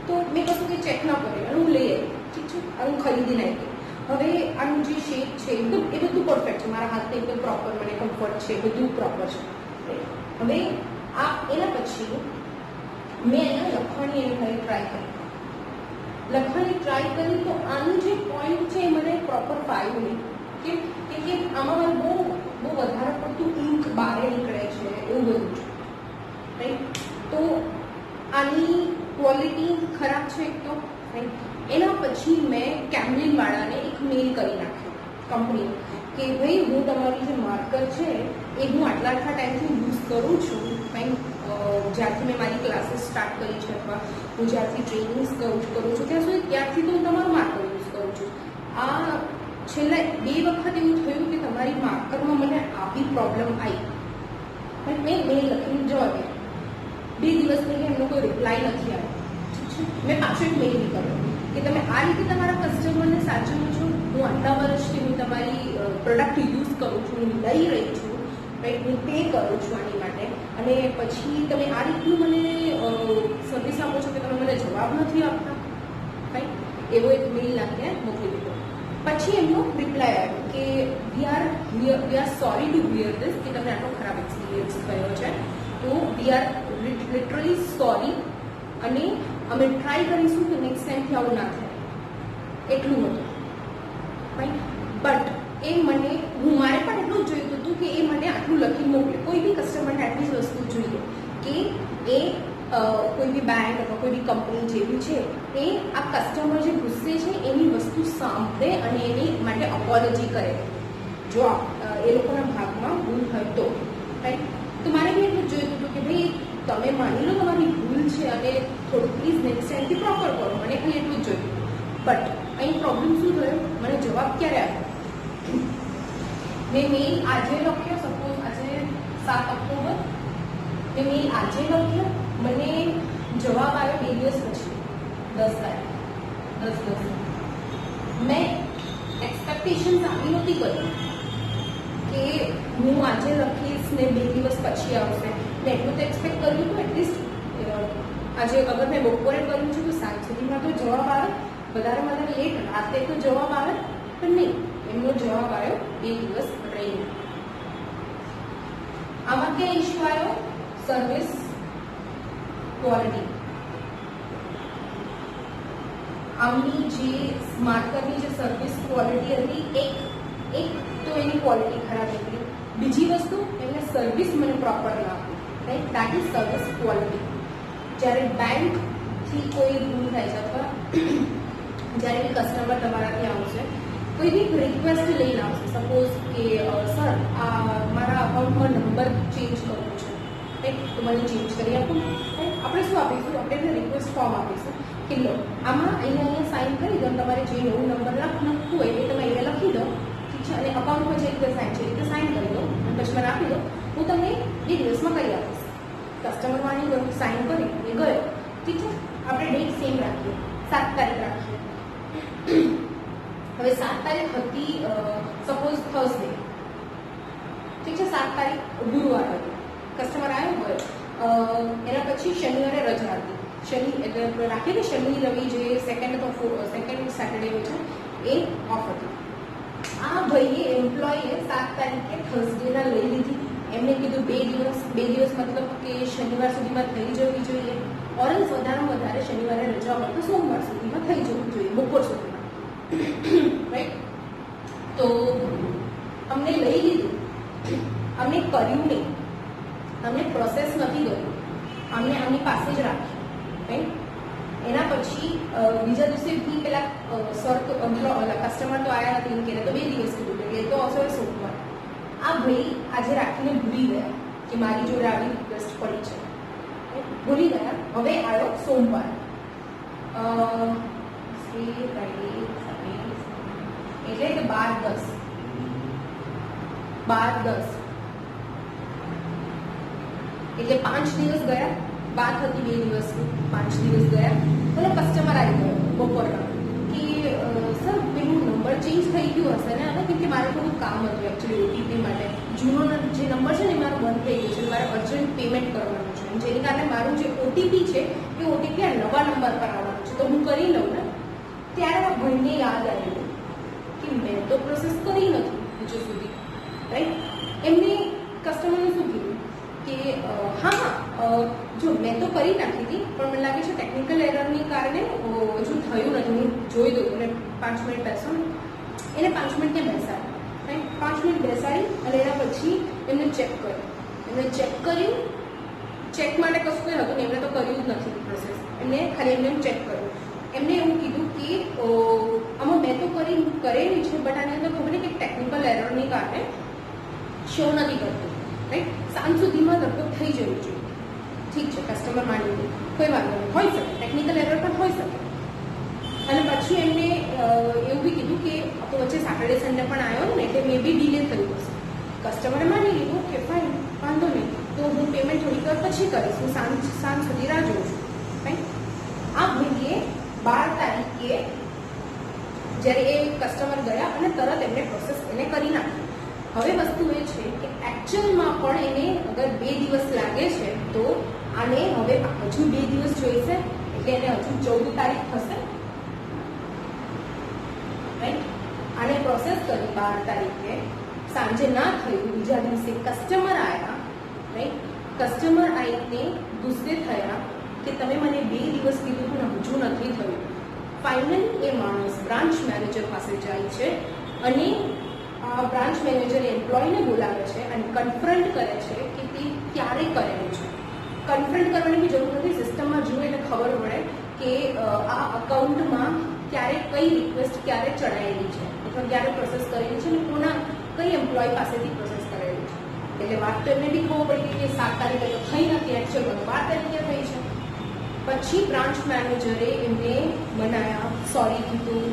તો મેં કશું કે ચેક ના કર્યું અને હું લઈ આવી, ઠીક છે, હું ખરીદી નાખી. હવે આનું જે શેપ છે એ બધું પરફેક્ટ છે, મારા હાથને એકદમ પ્રોપર, મને કમ્ફર્ટ છે, બધું પ્રોપર છે. હવે એના પછી મેં એને લખવાની ટ્રાય કરી તો આનું જે પોઈન્ટ છે એ મને પ્રોપર ફાવ્યું નહીં. કેમ કે આમાં બહુ વધારે પડતું ઇંક બહાર નીકળે છે, એવું બધું છે, રાઈટ. તો આની ક્વોલિટી ખરાબ છે એક તો, રાઈટ. એના પછી મેં કેમલિન વાળાને એક મેલ કરી નાખ્યો કંપની કે ભાઈ હું તમારી જે માર્કર છે એ હું આટલા ટાઈમથી યુઝ કરું છું, જ્યારથી મેં મારી ક્લાસીસ સ્ટાર્ટ કરી છે અથવા હું જ્યારથી ટ્રેનિંગ્સ કરું છું ત્યારથી તો હું તમારું માર્કર યુઝ કરું છું. આ છેલ્લા 2 વખત એવું થયું કે તમારી માર્કરમાં મને આવી પ્રોબ્લેમ આવી, પણ મેં મેલ લખીને જવા દે. 2 દિવસ પછી એમનો કોઈ રિપ્લાય નથી આવ્યો, ઠીક છે. મેં પાછો એક મેલ કર્યો કે તમે આ રીતે તમારા કસ્ટમરને સાચવો છો, હું આટલા વર્ષથી હું તમારી પ્રોડક્ટ યુઝ કરું છું, હું લઈ રહી છું, રાઈટ, હું પે કરું છું આની માટે, અને પછી તમે આ રીતનું મને સર્વિસ આપો છો કે તમે મને જવાબ નથી આપતા, રાઈટ. એવો એક મેલ નાખીને મોકલી દીધો. પછી એમનો રિપ્લાય આવ્યો કે we are sorry to hear this, કે તમને આટલો ખરાબ એક્સપિરિયન્સ થયો છે, તો વી આર લિટરલી સોરી અને અમે ટ્રાય કરીશું કે નેક્સ્ટ ટાઈમથી આવું ના થાય, એટલું હતું, રાઈટ. બટ એ મને મારે પણ એટલું જ જોઈતું હતું કે એ મને આટલું લખી મોકલે. કોઈ બી કસ્ટમરને આટલી જ વસ્તુ જોઈએ કે એ કોઈ બી બેંક અથવા કોઈ બી કંપની જેવી છે એ આ કસ્ટમર જે ગુસ્સે છે એની વસ્તુ સાંભળે અને એની માટે અપોલોજી કરે, જો એ લોકોના ભાગમાં ભૂલ હોય તો, રાઈટ. તો મારે બી એટલું જ જોઈતું હતું કે ભાઈ તમે માની લો તમારી ભૂલ છે અને થોડું પ્લીઝ નેક્સ્ટ ટાઈમથી પ્રોપર કરો, મને ખાલી એટલું જ જોઈતું. બટ અહીં પ્રોબ્લેમ શું થયો, મને જવાબ ક્યારે આવ્યો? મેં મેલ આજે લખ્યો, સપોઝ આજે 7 ઓક્ટોબર, મેં મેલ આજે લખ્યો, મને જવાબ આવ્યો 2 દિવસ પછી 10 તારીખ 10. મેં એક્સપેક્ટેશન્સ આવી નહોતી કરી કે હું આજે લખીશ ને 2 દિવસ પછી આવશે. મેં એટલું તો એક્સપેક્ટ કર્યું હતું એટલીસ્ટ આજે અગર મેં બપોરે કર્યું છું તો સાંજ સુધીમાં તો જવાબ આવે, વધારે લેટ રાતે તો જવાબ આવે, પણ નહીં, એમનો જવાબ આવ્યો 2 દિવસ રહીને. આમાં ક્યાં ઇશ્યુ આવ્યો? Service quality. આમની જે સ્માર્ટરની જે સર્વિસ ક્વોલિટી હતી, એક તો એની ક્વોલિટી ખરાબ હતી, બીજી વસ્તુ એમને સર્વિસ મને પ્રોપર ના આપી, right? That is service quality. જ્યારે બેંકથી કોઈ ભૂલ થાય છે અથવા જ્યારે બી કસ્ટમર તમારા ત્યાં આવશે, કોઈ બી રિક્વેસ્ટ લઈને આવશે, સપોઝ કે સર મારા અકાઉન્ટમાં નંબર ચેન્જ કરવો છે, રાઈટ? તો મને ચેન્જ કરી આપો, રાઈટ? આપણે શું આપીશું? આપણે એને રિક્વેસ્ટ ફોર્મ આપીશું કે લો આમાં અહીંયા સાઇન કરી દો, તમારે જે નવો નંબર લખવું હોય એ તમે અહીંયા લખી દો, ઠીક છે? અને અકાઉન્ટમાં જે રીતે સાઇન છે એ રીતે સાઇન કરી દો અને પછી મને આપી દો, હું તમને 2 દિવસમાં કરી આપીશ. કસ્ટમર માની ગયો, સાઇન કરી એ ગયો, ઠીક છે? આપણે ડેટ સેમ રાખીએ, 7 તારીખ રાખીએ. હવે 7 તારીખ હતી સપોઝ થર્સડે, ઠીક છે? 7 તારીખ ગુરુવાર હતી, કસ્ટમર આવ્યો ગયો, એના પછી શનિવારે રજા હતી, શનિ એટલે રાખીએ ને શનિ રવિ જે સેકન્ડ સેટરડે હોય છે એ ઓફ હતી. આ ભાઈએ એમ્પ્લોયે 7 તારીખે થર્સડેના લઈ લીધી. એમને કીધું 2 દિવસ મતલબ કે શનિવાર સુધીમાં થઈ જવી જોઈએ, ઓરલ્સ વધારેમાં વધારે શનિવારે રજા હોય તો સોમવાર સુધીમાં થઈ જવું જોઈએ, બપોર સુધીમાં, રાઈટ? તો અમને લઈ લીધું, અમને કર્યું નહીં, અમને પ્રોસેસ નથી કર્યું, અમને આમની પાસે જ રાખ્યું, રાઈટ? એના પછી બીજા દિવસે બી પેલા સર તો કસ્ટમર તો આવ્યા નથી, કે તો 2 દિવસ કીધું, એટલે તો અવસર સોમવાર. આ ભાઈ આજે રાખીને ભૂલી ગયા કે મારી જોડે આવી રિક્વેસ્ટ પડી છે, ભૂલી ગયા. હવે આવ્યો સોમવાર, એટલે કે 12-10 એટલે 5 દિવસ ગયા. વાત હતી 2 દિવસની, 5 દિવસ ગયા. બોલો કસ્ટમર આવી ગયો બપોરના કે સર પેલું નંબર ચેન્જ થઈ ગયું હશે ને હવે, કેમ કે મારે થોડું કામ હતું એકચ્યુઅલી ઓટીપી માટે. જૂનો જે નંબર છે ને એ મારો બંધ થઈ ગયો છે, મારે અર્જન્ટ પેમેન્ટ કરવાનું છે, જેને કારણે મારું જે ઓટીપી છે એ ઓટીપી આ નવા નંબર પર આવવાનું છે, તો હું કરી લઉં ને. ત્યારે આ ભાઈને યાદ આવ્યું કે મેં તો પ્રોસેસ કરી નથી હજુ સુધી, રાઈટ? એમને કસ્ટમરને શું કીધું કે હા જો મેં તો કરી નાખી હતી, પણ મને લાગે છે ટેકનિકલ એરરની કારણે હજુ થયું નથી, હું જોઈ દઉં અને 5 મિનિટ બેસો ને. એને 5 મિનિટ ત્યાં બેસાડી, રાઈટ? 5 મિનિટ બેસાડી અને એના પછી એમને ચેક કર્યું. ચેક માટે કશું કંઈ હતું ને, એમને તો કર્યું જ નથી પ્રોસેસ, એમને ખાલી એમને ચેક કર્યું. એમને એવું કીધું કે આમાં મેં તો કરેલી છે, બટ આની અંદર ખબર નહીં કે ટેકનિકલ એરરની કારણે શો નથી કરતું, રાઈટ? સાંજ સુધીમાં લગભગ થઈ જવું જોઈએ, ઠીક છે? કસ્ટમર માની લે, કોઈ વાંધો નહીં, હોઈ શકે, ટેકનિકલ એરર પણ હોઈ શકે. અને પછી એમને એવું બી કીધું કે તો વચ્ચે સેટરડે સન્ડે પણ આવ્યો ને, એટલે મે બી ડિલે થયું હશે. કસ્ટમરે માની લીધું કે ફાઇન, વાંધો નહીં, તો હું પેમેન્ટ થોડીક વાર પછી કરીશ, હું સાંજ સુધી રાહ જોઉં છું, રાઈટ? આ ભાઈએ 12 તારીખે જ્યારે એ કસ્ટમર ગયા અને તરત એમને પ્રોસેસ એને કરી નાખી. હવે વસ્તુ એ છે કે એકચ્યુઅલમાં પણ એને અગર 2 દિવસ લાગે છે તો આને હવે હજુ 2 દિવસ જોઈશે, એટલે એને હજુ 14 તારીખ થશે, રાઈટ? આને પ્રોસેસ કરી 12 તારીખે, સાંજે ના થયું, બીજા દિવસે કસ્ટમર આવ્યા, રાઈટ? કસ્ટમર આવીને ગુસ્સે થયા કે તમે મને 2 દિવસ કીધું પણ હજુ નથી થયું. ફાઇનલી એ માણસ બ્રાન્ચ મેનેજર પાસે જાય છે અને બ્રાન્ચ મેનેજર એમ્પ્લોયને બોલાવે છે અને કન્ફરન્ટ કરે છે કે તે ક્યારે કરેલું છે. કન્ફરન્ટ કરવાની બી જરૂર નથી, સિસ્ટમમાં જુઓ એટલે ખબર પડે કે આ અકાઉન્ટમાં ક્યારે કઈ રિક્વેસ્ટ ક્યારે ચડાયેલી છે અથવા ક્યારે પ્રોસેસ કરેલી છે અને કઈ એમ્પ્લોય પાસેથી પ્રોસેસ કરેલી છે, એટલે વાત તો એમને બી ખબર પડી કે 7 તારીખે તો થઈ નથી, એકચ્યુઅલમાં 12 તારીખે થઈ છે. પછી બ્રાન્ચ મેનેજરે એમને મનાયા, સોરી કીધું,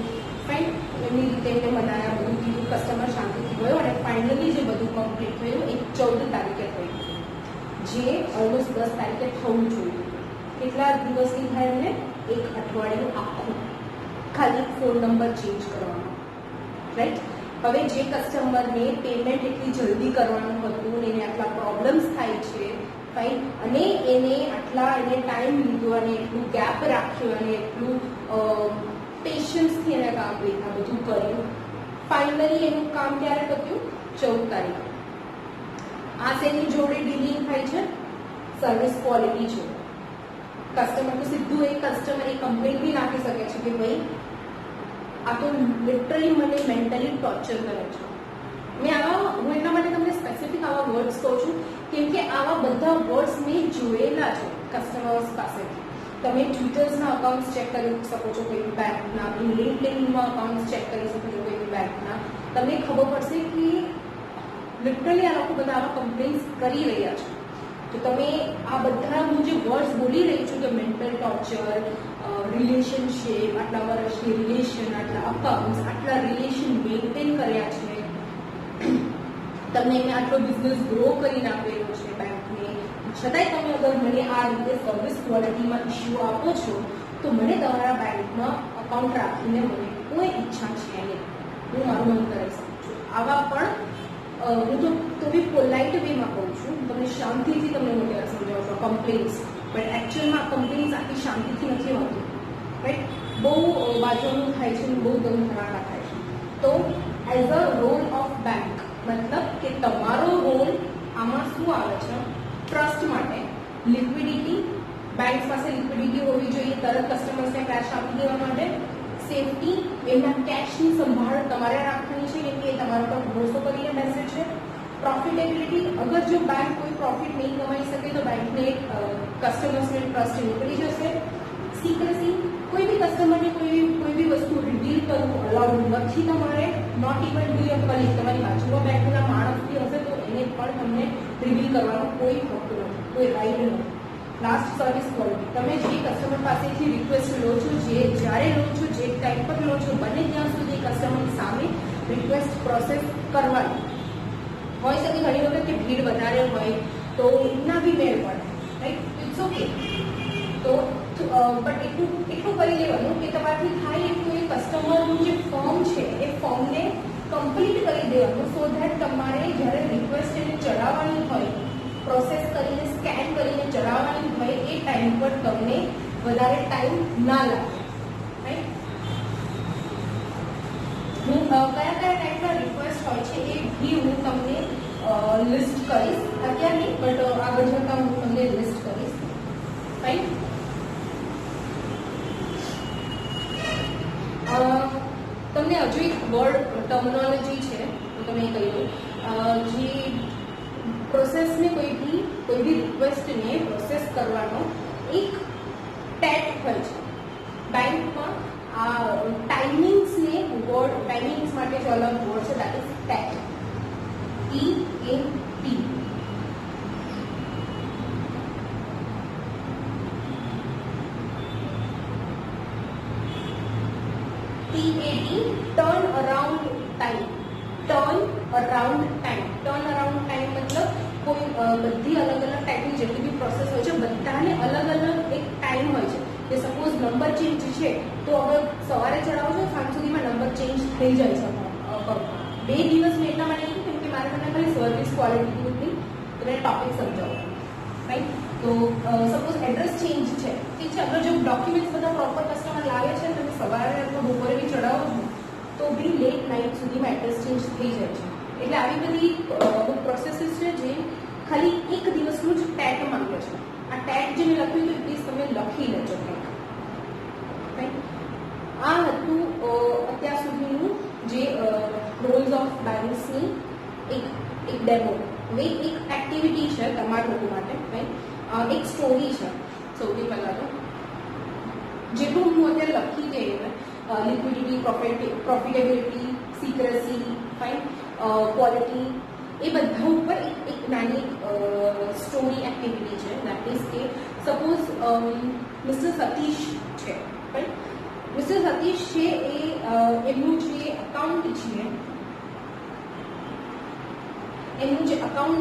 ફાઇન, એમની રીતે એમને મનાયા, બધું કીધું, કસ્ટમર શાંતિથી ગયો અને ફાઇનલી જે બધું કમ્પ્લીટ થયું એ 14 તારીખે થયું, જે ઓલમોસ્ટ 10 તારીખે થવું જોઈએ. કેટલા દિવસની થાય એમને? એક અઠવાડિયું આખું, ખાલી ફોન નંબર ચેન્જ કરવાનો, રાઈટ. હવે જે કસ્ટમરને પેમેન્ટ એટલી જલ્દી કરવાનું હતું ને એને આટલા પ્રોબ્લેમ્સ થાય છે, ફાઇન, અને એને ટાઈમ લીધો અને એટલું ગેપ રાખ્યો અને એટલું પેશન્સથી એને કામ આ બધું કર્યું, ફાઇનલી એનું કામ ક્યારે પત્યું? 14 તારીખે. આ શેની જોડે ડીલિંગ થાય છે? સર્વિસ ક્વોલિટી જોડે. કસ્ટમર તો સીધું એ કસ્ટમર એ કમ્પ્લેન્ટ બી નાખી શકે છે કે ભાઈ આ તો લિટરલી મને મેન્ટલી ટોર્ચર કરે છે. હું એટલા માટે તમને સ્પેસિફિક આવા વર્ડ્સ કહું છું કેમ કે આવા બધા વર્ડ્સ મેં જોયેલા છે કસ્ટમર્સ પાસેથી. તમે ટ્વિટર્સના અકાઉન્ટ્સ ચેક કરી શકો છો કોઈ બી બેંકના, લિંક્ડઇનમાં અકાઉન્ટ્સ ચેક કરી શકો છો કોઈ બી બેંકના. તમને ખબર પડશે કે લિટરલી આ લોકો બધા આવા કમ્પ્લેન્ટ્સ કરી રહ્યા છે. તો તમે આ બધા હું જે વર્ડ્સ બોલી રહી છું કે મેન્ટલ ટોર્ચર, રિલેશનશિપ, આટલા વર્ષની રિલેશન, આટલા અકાઉન્ટ્સ, આટલા રિલેશન મેન્ટેન કર્યા છે, તમને એને આટલો બિઝનેસ ગ્રો કરીને આપેલો છે બેંકને, છતાંય તમે અગર મને આ રીતે સર્વિસ ક્વોલિટીમાં ઇસ્યુ આપો છો તો મને તમારા બેંકમાં અકાઉન્ટ રાખીને મને કોઈ ઈચ્છા છે નહીં, હું મારું મન કરી શકું છું. આવા પણ હું તો બી પોલાઇટ વેમાં કહું છું, તમને શાંતિથી તમને હું ત્યારે સમજાવું છું કમ્પ્લેન્ટ્સ, બટ એકચ્યુઅલમાં કમ્પ્લેન્ટ્સ આટલી શાંતિથી નથી હોતી, રાઈટ. બહુ બાજુનું થાય છે, બહુ દમ ધડાકા થાય છે. તો as a role of bank મતલબ કે તમારો રોલ આમાં શું આવે છે? ટ્રસ્ટ માટે લિક્વિડિટી, બેંક પાસે લિક્વિડિટી હોવી જોઈએ, તરત કસ્ટમર્સને કેશ આપી દેવા માટે, સેફટી, એમના કેશની સંભાળ તમારે રાખવાની છે કેમ કે એ તમારા પર ભરોસો કરીને બેસે છે, પ્રોફિટેબિલિટી, અગર જો બેંક કોઈ પ્રોફિટ નહીં કમાઈ શકે તો બેંકને કસ્ટમર્સને ટ્રસ્ટ નીકળી જશે, સિક્રેસી, કોઈ બી કસ્ટમરને કોઈ બી વસ્તુ રિવીલ કરવું અલાઉડ નથી તમારે, not even to your colleague, તમારી બાજુમાં બેઠેલા માણસ બી હશે તો એને પણ તમને રિવીલ કરવાનો કોઈ હક નથી, કોઈ રાઈટ નથી. લાસ્ટ સર્વિસ ક્વોલિટી, તમે જે કસ્ટમર પાસેથી રિક્વેસ્ટ લો છો, જ્યારે લો છો, જે ટાઈમ પર લો છો, બને ત્યાં સુધી કસ્ટમરની સામે રિક્વેસ્ટ પ્રોસેસ કરવાની. હોઈ શકે ઘણી વખત કે ભીડ વધારે હોય તો ના બી મેળ પડે, રાઈટ, ઇટ્સ ઓકે. તો બટ એટલું કરી લેવાનું કે તમારાથી થાય એટલું એ કસ્ટમરનું જે ફોર્મ છે એ ફોર્મને કમ્પ્લીટ કરી દેવાનું, સો ધેટ તમારે જ્યારે રિક્વેસ્ટ એને ચડાવવાની હોય, પ્રોસેસ કરીને સ્કેન કરીને ચડાવવાની હોય એ ટાઈમ પર તમને વધારે ટાઈમ ના લાગે, રાઈટ. હું કયા ટાઈપના રિક્વેસ્ટ હોય છે એ બી હું તમને લિસ્ટ કરીશ, અત્યારે નહીં બટ આગળ જતાં હું તમને લિસ્ટ કરીશ, રાઈટ. તમને હજુ એક વર્ડ ટર્મિનોલોજી છે તો તમે એ કહી દો. જે પ્રોસેસને કોઈ બી રિક્વેસ્ટને પ્રોસેસ કરવાનો એક ટેટ હોય છે બેંકમાં. આ ટાઈમિંગ્સને ટાઈમિંગ્સ માટે જે અલગ વર્ડ છે that is TET, TAT. Turn around time. Turn around time મતલબ કોઈ બધી અલગ અલગ ટાઈપની જેટલી બી પ્રોસેસ હોય છે બધાને અલગ અલગ એક ટાઈમ હોય છે. કે સપોઝ નંબર ચેન્જ છે તો હવે સવારે ચડાવો છો સાંજ સુધીમાં નંબર ચેન્જ થઈ જાય છે. 2 દિવસ મેં એટલા માટે કીધું કેમ કે મારે તમને ખાલી સર્વિસ ક્વોલિટીની તમને ટોપિક સમજાવો, રાઈટ. તો સપોઝ એડ્રેસ ચેન્જ છે, ઠીક છે, અગર જો ડોક્યુમેન્ટ્સ બધા પ્રોપર કસ્ટમર લાવે છે તમે સવારે અથવા બપોરે બી ચડાવો છો તો બી લેટ નાઇટ સુધીમાં એડ્રેસ ચેન્જ થઈ જાય છે. એટલે આવી બધી પ્રોસેસીસ છે જે ખાલી એક દિવસનું જ ટેટ માંગે છે. આ ટેટ જે મેં લખ્યું હતું પ્લીઝ તમે લખી લેજો કંઈક, રાઈટ. આ હતું અત્યાર સુધીનું જે રોલ્સ ઓફ બેંક્સની એક ડેમો. હવે એક એક્ટિવિટી છે તમારા લોકો માટે, રાઈટ. એક સ્ટોરી છે. સૌથી પહેલાં તો જેટલું હું અત્યારે લખી ગઈ liquidity, profitability, secrecy, fine, quality, એ બધા ઉપર એક નાની સ્ટોરી એક્ટિવિટી છે. દેટ ઇઝ કે સપોઝ મિસ્ટર સતીશ છે, રાઈટ. મિસ્ટર સતીશ છે એ એમનું જે અકાઉન્ટ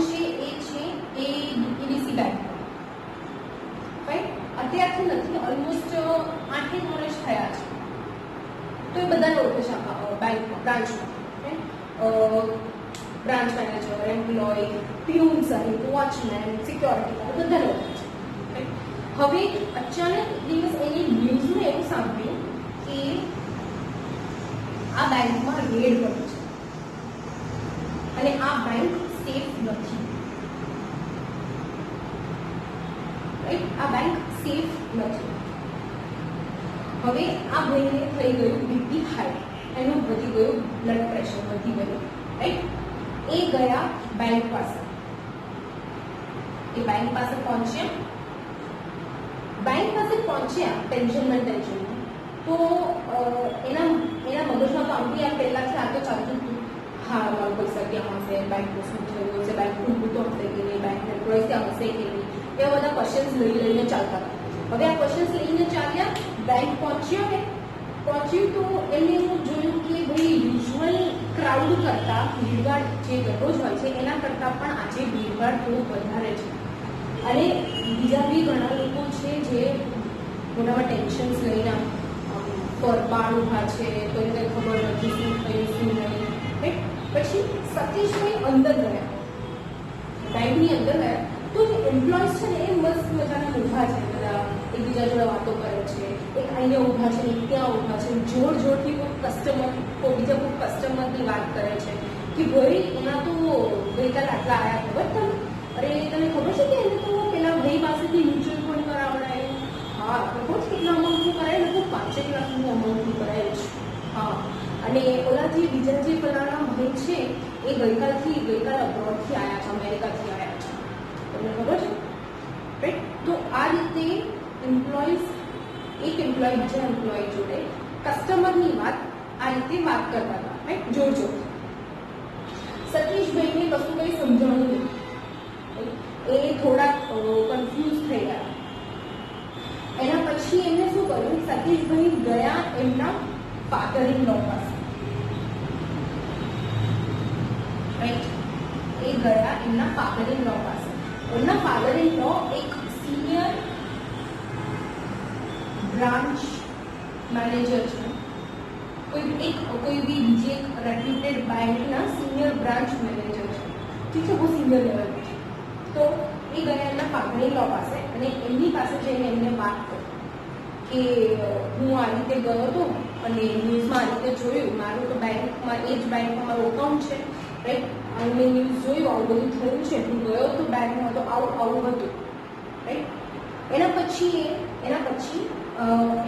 છે એ છે એબીસી બેંક, રાઈટ. અત્યારથી નથી, ઓલમોસ્ટ 8 વર્ષ થયા છે. તો એ બધાને ઓળખે છે બેંક બ્રાન્ચમાં, બ્રાન્ચ મેનેજર, એમ્પ્લોય, પ્યુન સહિત, વોચમેન, સિક્યોરિટી ગાર્ડ બધાને ઓળખે છે. હવે અચાનક દિવસ એની ન્યૂઝમાં એવું સાંભળ્યું કે આ બેંકમાં રેડ પડી છે અને આ બેંક સેફ નથી, રાઈટ. આ બેંક સેફ નથી. હવે આ ભાઈને થઈ ગયું બીપી હાઈ, એનું વધી ગયું બ્લડ પ્રેશર વધી ગયું, રાઈટ. એ ગયા બેંક પાસે. એ બેંક પાસે પહોંચ્યા ટેન્શનમાં તો એના મગજમાં તો આમ પહેલાથી આ તો ચાલતું હતું, હા મારો પૈસા ક્યાં હશે, બેંકનું શું થયું હશે, બેંક ખુલ્લું તો હશે કે નહીં, બેંક એમ્પ્લોય ત્યાં હશે કે નહીં, એવા બધા ક્વેશ્ચન્સ લઈને ચાલતા હતા. હવે આ ક્વેશ્ચન્સ લઈને ચાલ્યા, બેંક પહોંચ્યું તો એમને એવું જોયું કે ભાઈ યુઝ્યુઅલ ક્રાઉડ કરતાં ભીડભાડ જે દરરોજ હોય છે એના કરતાં પણ આજે ભીડભાડ થોડું વધારે છે. અને બીજા બી ઘણા લોકો છે જે મોટામાં ટેન્શન્સ લઈને બહાર ઊભા છે, કોઈને ખબર નથી શું થયું શું નહીં, રાઈટ. પછી સતીશભાઈ અંદર ગયા, બેંકની અંદર ગયા, તો જે એમ્પ્લોયઝ છે ને એ મસ્ત મજાના ઊભા છે, બધા એકબીજા જોડે વાતો કરે છે. એક અહીંયા ઊભા છે, એક ત્યાં ઊભા છે, જોરથી બીજા કોઈ કસ્ટમરની વાત કરે છે કે ભાઈ એના તો ગઈકાલ આટલા આવ્યા ખબર તમે, અરે તને ખબર છે કે એને તો પેલા ભાઈ પાસેથી મ્યુચ્યુઅલ ફંડ કરાવડાયું, હા ખબર છે કેટલા અમાઉન્ટનું કરાયેલું, તો 5 લાખનું અમાઉન્ટનું કરાયેલું છે, હા. અને ઓલા જે બીજા જે પેલાના ભાઈ છે એ ગઈકાલ અબ્રોડથી આવ્યા છે, અમેરિકાથી આવ્યા છે, તમને ખબર છે, રાઈટ. તો આ રીતે એક એમ્પ્લોય બીજા એમ્પ્લોય જોડે કસ્ટમરની વાત આ રીતે વાત કરતા હતા, રાઈટ, જોરથી. સતીશભાઈને કશું કંઈ સમજાણું નહીં, એ થોડાક કન્ફ્યુઝ થઈ ગયા. એના પછી એમને શું કર્યું, સતીશભાઈ ગયા એમના ફાધર ઇન લો પાસે, રાઈટ. એ ગયા એમના ફાધર ઇન લો પાસે. એમના ફાધર ઇન લો એક સિનિયર બ્રાન્ચ મેનેજર છે, કોઈ બી બીજી એક રેપ્યુટેડ બેંકના સિનિયર બ્રાન્ચ મેનેજર છે, ઠીક છે, બહુ સિનિયર લેવલ છે. તો એ ગયા એમના ફાધર ઇન લો પાસે અને એમની પાસે જઈને એમને વાત કરી કે હું આ રીતે ગયો હતો અને ન્યૂઝમાં આ રીતે જોયું, મારું તો બેંકમાં એ જ બેંકમાં મારું એકાઉન્ટ છે, રાઈટ. અને મેં ન્યૂઝ જોયું આવું બધું થયું છે, હું ગયો હતો બેંકમાં તો આવું હતું, રાઈટ. એના પછી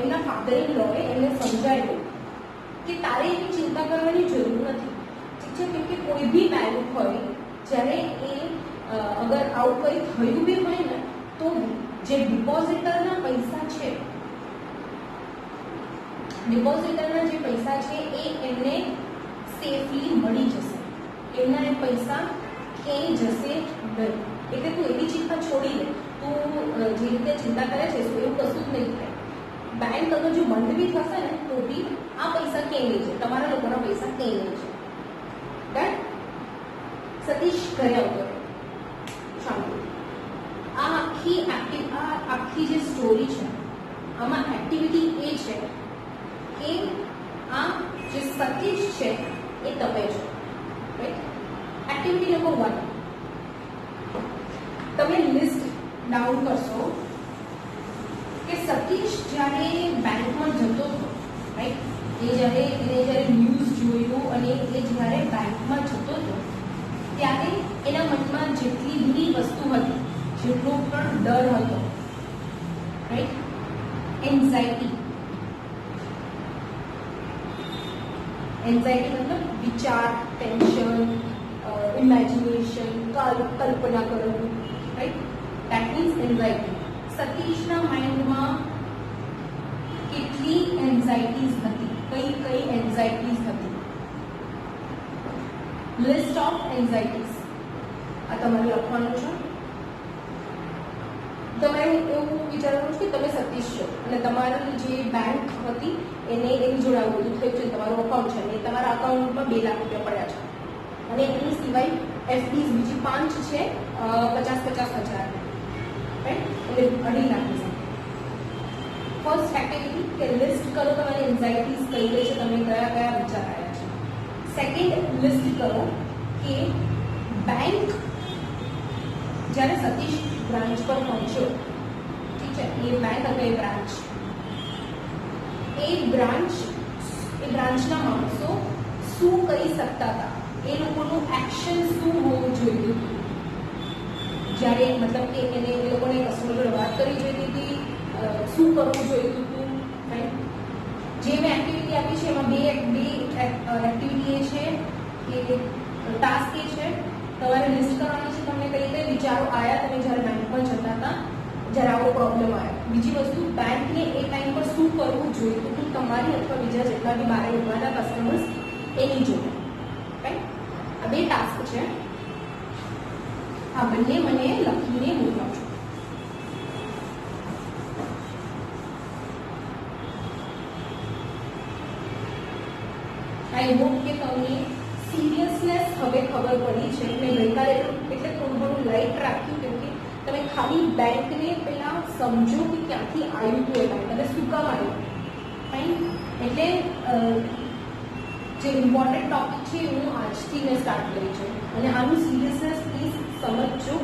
એમના ફાધર ઇન લોએ એમને સમજાવ્યું કે તારે એની ચિંતા કરવાની જરૂર નથી, ઠીક છે, કેમ કે કોઈ બી બેંક હોય જ્યારે એ અગર આવું કંઈ થયું બી હોય ને તો જે ડિપોઝિટરના પૈસા છે એ એમને સેફલી મળી જશે, એમના એ પૈસા ક્યાંય જશે નહીં. એટલે તું એવી ચિંતા છોડી દે, તું જે રીતે ચિંતા કરે છે એવું કશું જ નહીં થાય. બેંક અગર જો બંધ બી થશે ને તો બી આ પૈસા ક્યાંય નહીં છે, તમારા લોકોના પૈસા ક્યાંય નહીં છે, રાઈટ. સતીશ ઘરે આવતો શાંતિ. આ આખી જે સ્ટોરી છે આમાં એક્ટિવિટી એ છે કે આ જે સતીશ છે એ તમે છો, રાઈટ. એક્ટિવિટી નંબર 1, તમે લિસ્ટ ડાઉન કરશો કે સતીશ જ્યારે બેંકમાં જતો હતો, રાઈટ, એને જ્યારે ન્યૂઝ જોયું અને એ જ્યારે બેંકમાં જતો હતો ત્યારે એના મનમાં જેટલી બી વસ્તુ હતી, જેટલો પણ ડર હતો, રાઈટ, એન્ઝાઇટી મતલબ વિચાર, ટેન્શન, ઇમેજિનેશન, કલ્પના કરવું, રાઈટ, દેટ મીન્સ એન્ઝાઇટી. સતીશના માઇન્ડમાં કેટલી એન્ઝાઇટીઝ હતી, કઈ એન્ઝાઇટીઝ હતી, લિસ્ટ ઓફ એન્ઝાઇટીઝ. આ તમારે લખવાનું છે. તમારે એવું વિચારવાનું છે કે તમે સતીશ છો અને તમારી જે બેંક હતી એની જોડે આવું બધું થયું છે, તમારું અકાઉન્ટ છે અને તમારા અકાઉન્ટમાં 2 લાખ રૂપિયા પડ્યા છે અને એની સિવાય એફડીઝ બીજી 5 છે 50,000 રાઈટ, એટલે 2.5 લાખની સાથે. ફર્સ્ટ એક્ટિવિટી કે લિસ્ટ કરો તમારી એન્ઝાઇટીઝ કઈ કઈ છે, તમે કયા કયા વિચાર આવ્યા છે. સેકન્ડ, લિસ્ટ કરો કે બેંક જ્યારે સતીશ બ્રાન્ચ પર પહોંચ્યો, ઠીક છે, એ બેંક અથવા એ બ્રાન્ચના માણસો શું કરી શકતા હતા, એ લોકોનું એક્શન શું હોવું જોઈએ જ્યારે મતલબ કે એને એ લોકોને કસ્ટમર જોડે વાત કરવી જોઈતી હતી, શું કરવું જોઈતું હતું, રાઈટ. જે મેં એક્ટિવિટી આપી છે એમાં બે એક્ટિવિટી એ છે કે ટાસ્ક એ છે તમારે લિસ્ટ કરવાની છે તમને કઈ કઈ વિચારો આવ્યા તમે જ્યારે બેંક પર જતા હતા જ્યારે આવો પ્રોબ્લેમ આવ્યો. બીજી વસ્તુ, બેંકને એ ટાઈમ પર શું કરવું જોઈતું હતું તમારી અથવા બીજા જેટલા બી બહાર ઉભા હતા કસ્ટમર્સ એની જોડે, રાઈટ. આ 2 ટાસ્ક છે. આ બંને મને લખીને મોકલજો. આઈ હોપ કે તમને સિરિયસનેસ હવે ખબર પડી છે. મેં ગઈકાલે એટલે થોડું ઘણું લાઇટ રાખ્યું કેમ કે તમે ખાલી બેંકને પહેલા સમજો કે ક્યાંથી આવ્યું હતું એ બેંક અને શું કામ આવ્યું, ફાઇન. એટલે જે ઇમ્પોર્ટન્ટ ટોપિક છે હું આજથી મેં સ્ટાર્ટ કરી છે અને આનું સિરિયસનેસ પ્લીઝ સમજજો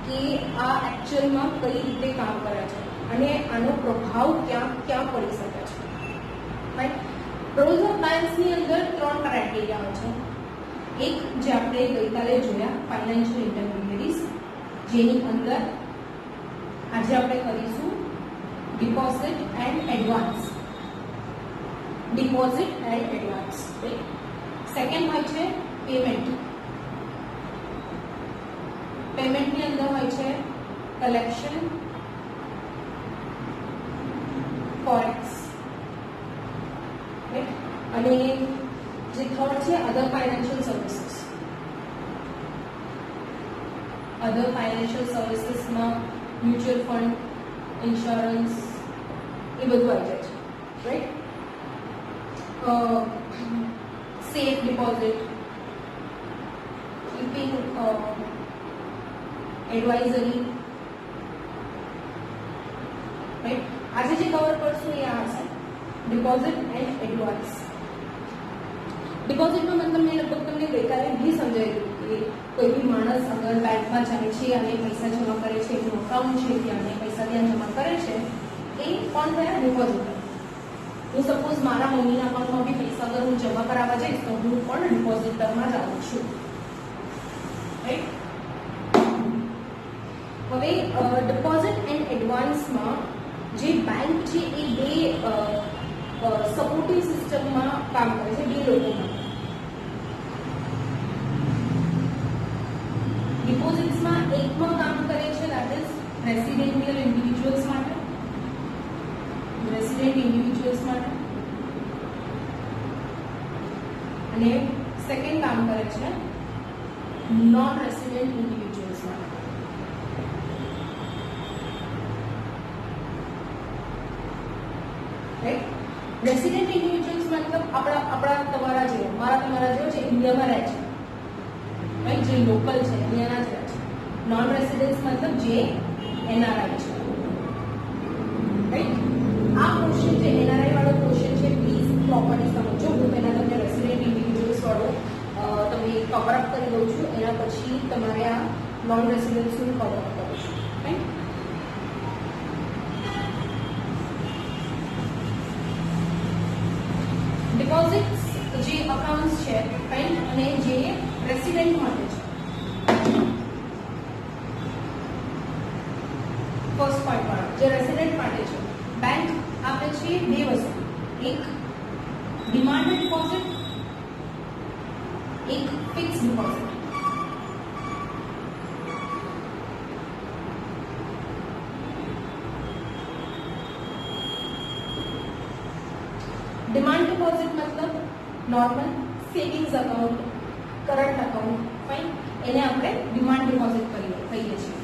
કે આ એકચ્યુઅલમાં કઈ રીતે કામ કરે છે અને આનો પ્રભાવ ક્યાં ક્યાં પડી શકે છે, રાઈટ. રોલ્સ ઓફ બેંક્સની અંદર 3 ક્રાઇટેરિયા હોય છે. એક જે આપણે ગઈકાલે જોયા ફાઇનાન્શિયલ ઇન્ટરમિડિયરીઝ, જેની અંદર આજે આપણે કરીશું ડિપોઝિટ એન્ડ એડવાન્સ. સેકન્ડ હોય છે પેમેન્ટ. પેમેન્ટની અંદર હોય છે કલેક્શન, ફોરેક્સ, અને જે થર્ડ છે અધર ફાઇનાન્શિયલ સર્વિસીસ. અધર ફાઇનાન્શિયલ સર્વિસીસમાં મ્યુચ્યુઅલ ફંડ, ઇન્સ્યોરન્સ એ બધું આવી જાય છે, right. Safe deposit, keeping, advisory, right. આજે જે કવર કરશું એ આ હશે ડિપોઝિટ એન્ડ એડવાન્સ. ડિપોઝિટમાં મતલબ મેં લગભગ તમને ગઈકાલે બી સમજાવ્યું કે કોઈ બી માણસ અગર બેંકમાં જાય છે અને પૈસા જમા કરે છે, એનું અકાઉન્ટ છે ત્યાં અને પૈસા ત્યાં જમા કરે છે, એ કોણ થયા? ડિપોઝિટર. હું સપોઝ મારા મમ્મીના અકાઉન્ટમાં બી પૈસા અગર હું જમા કરાવવા જઈશ તો હું પણ ડિપોઝિટરમાં જ આવું છું, રાઈટ. હવે ડિપોઝિટ એન્ડ એડવાન્સમાં જે બેંક છે એ 2 સપોર્ટિવ સિસ્ટમમાં કામ કરે છે, 2 લોકોમાં. ડિપોઝિટ્સમાં એકમાં કામ કરે છે દેટ ઇઝ રેસિડેન્ટિયલ ઇન્ડિવિજ્યુઅલ્સ માટે, અને સેકન્ડ કામ કરે છે નોન રેસિડેન્ટ ઇન્ડિવિજ્યુઅલ્સ માટે. રાઈટ. રેસિડેન્ટ ઇન્ડિવિજ્યુઅલ્સ મતલબ આપણા તમારા જેવો, મારા તમારા જેવો જે ઇન્ડિયામાં રહે છે, રાઈટ, જે લોકલ છે ઇન્ડિયાના જ રહે છે. નોન રેસિડેન્ટ્સ મતલબ જે એનઆરઆઈ છે, રાઈટ. આ ક્વેશ્ચન જે એનઆરઆઈ વાળો ક્વેશ્ચન છે પ્લીઝ પ્રોપરલી સમજો. હું પહેલા તમને રેસિડેન્ટ ઇન્ડિવિજ્યુઅલ્સ વાળો તમે કવર અપ કરી દઉં છું, એના પછી તમારે આ નોન રેસિડેન્ટ્સનું કવર અપ કરું છું, રાઈટ. ડિપોઝિટ્સ જે અકાઉન્ટ્સ છે, રાઈટ, અને જે રેસિડેન્ટ માટે છે. ફર્સ્ટ પોઈન્ટ વાળો જે રેસિડેન્ટ માટે છે, બેંક આપે છે 2 વસ્તુ, એક ડિમાન્ડ ડિપોઝિટ, એક ફિક્સ ડિપોઝિટ. ડિમાન્ડ ડિપોઝિટ મતલબ normal savings account, current account, fine, એને આપણે ડિમાન્ડ ડિપોઝિટ કહીએ છીએ.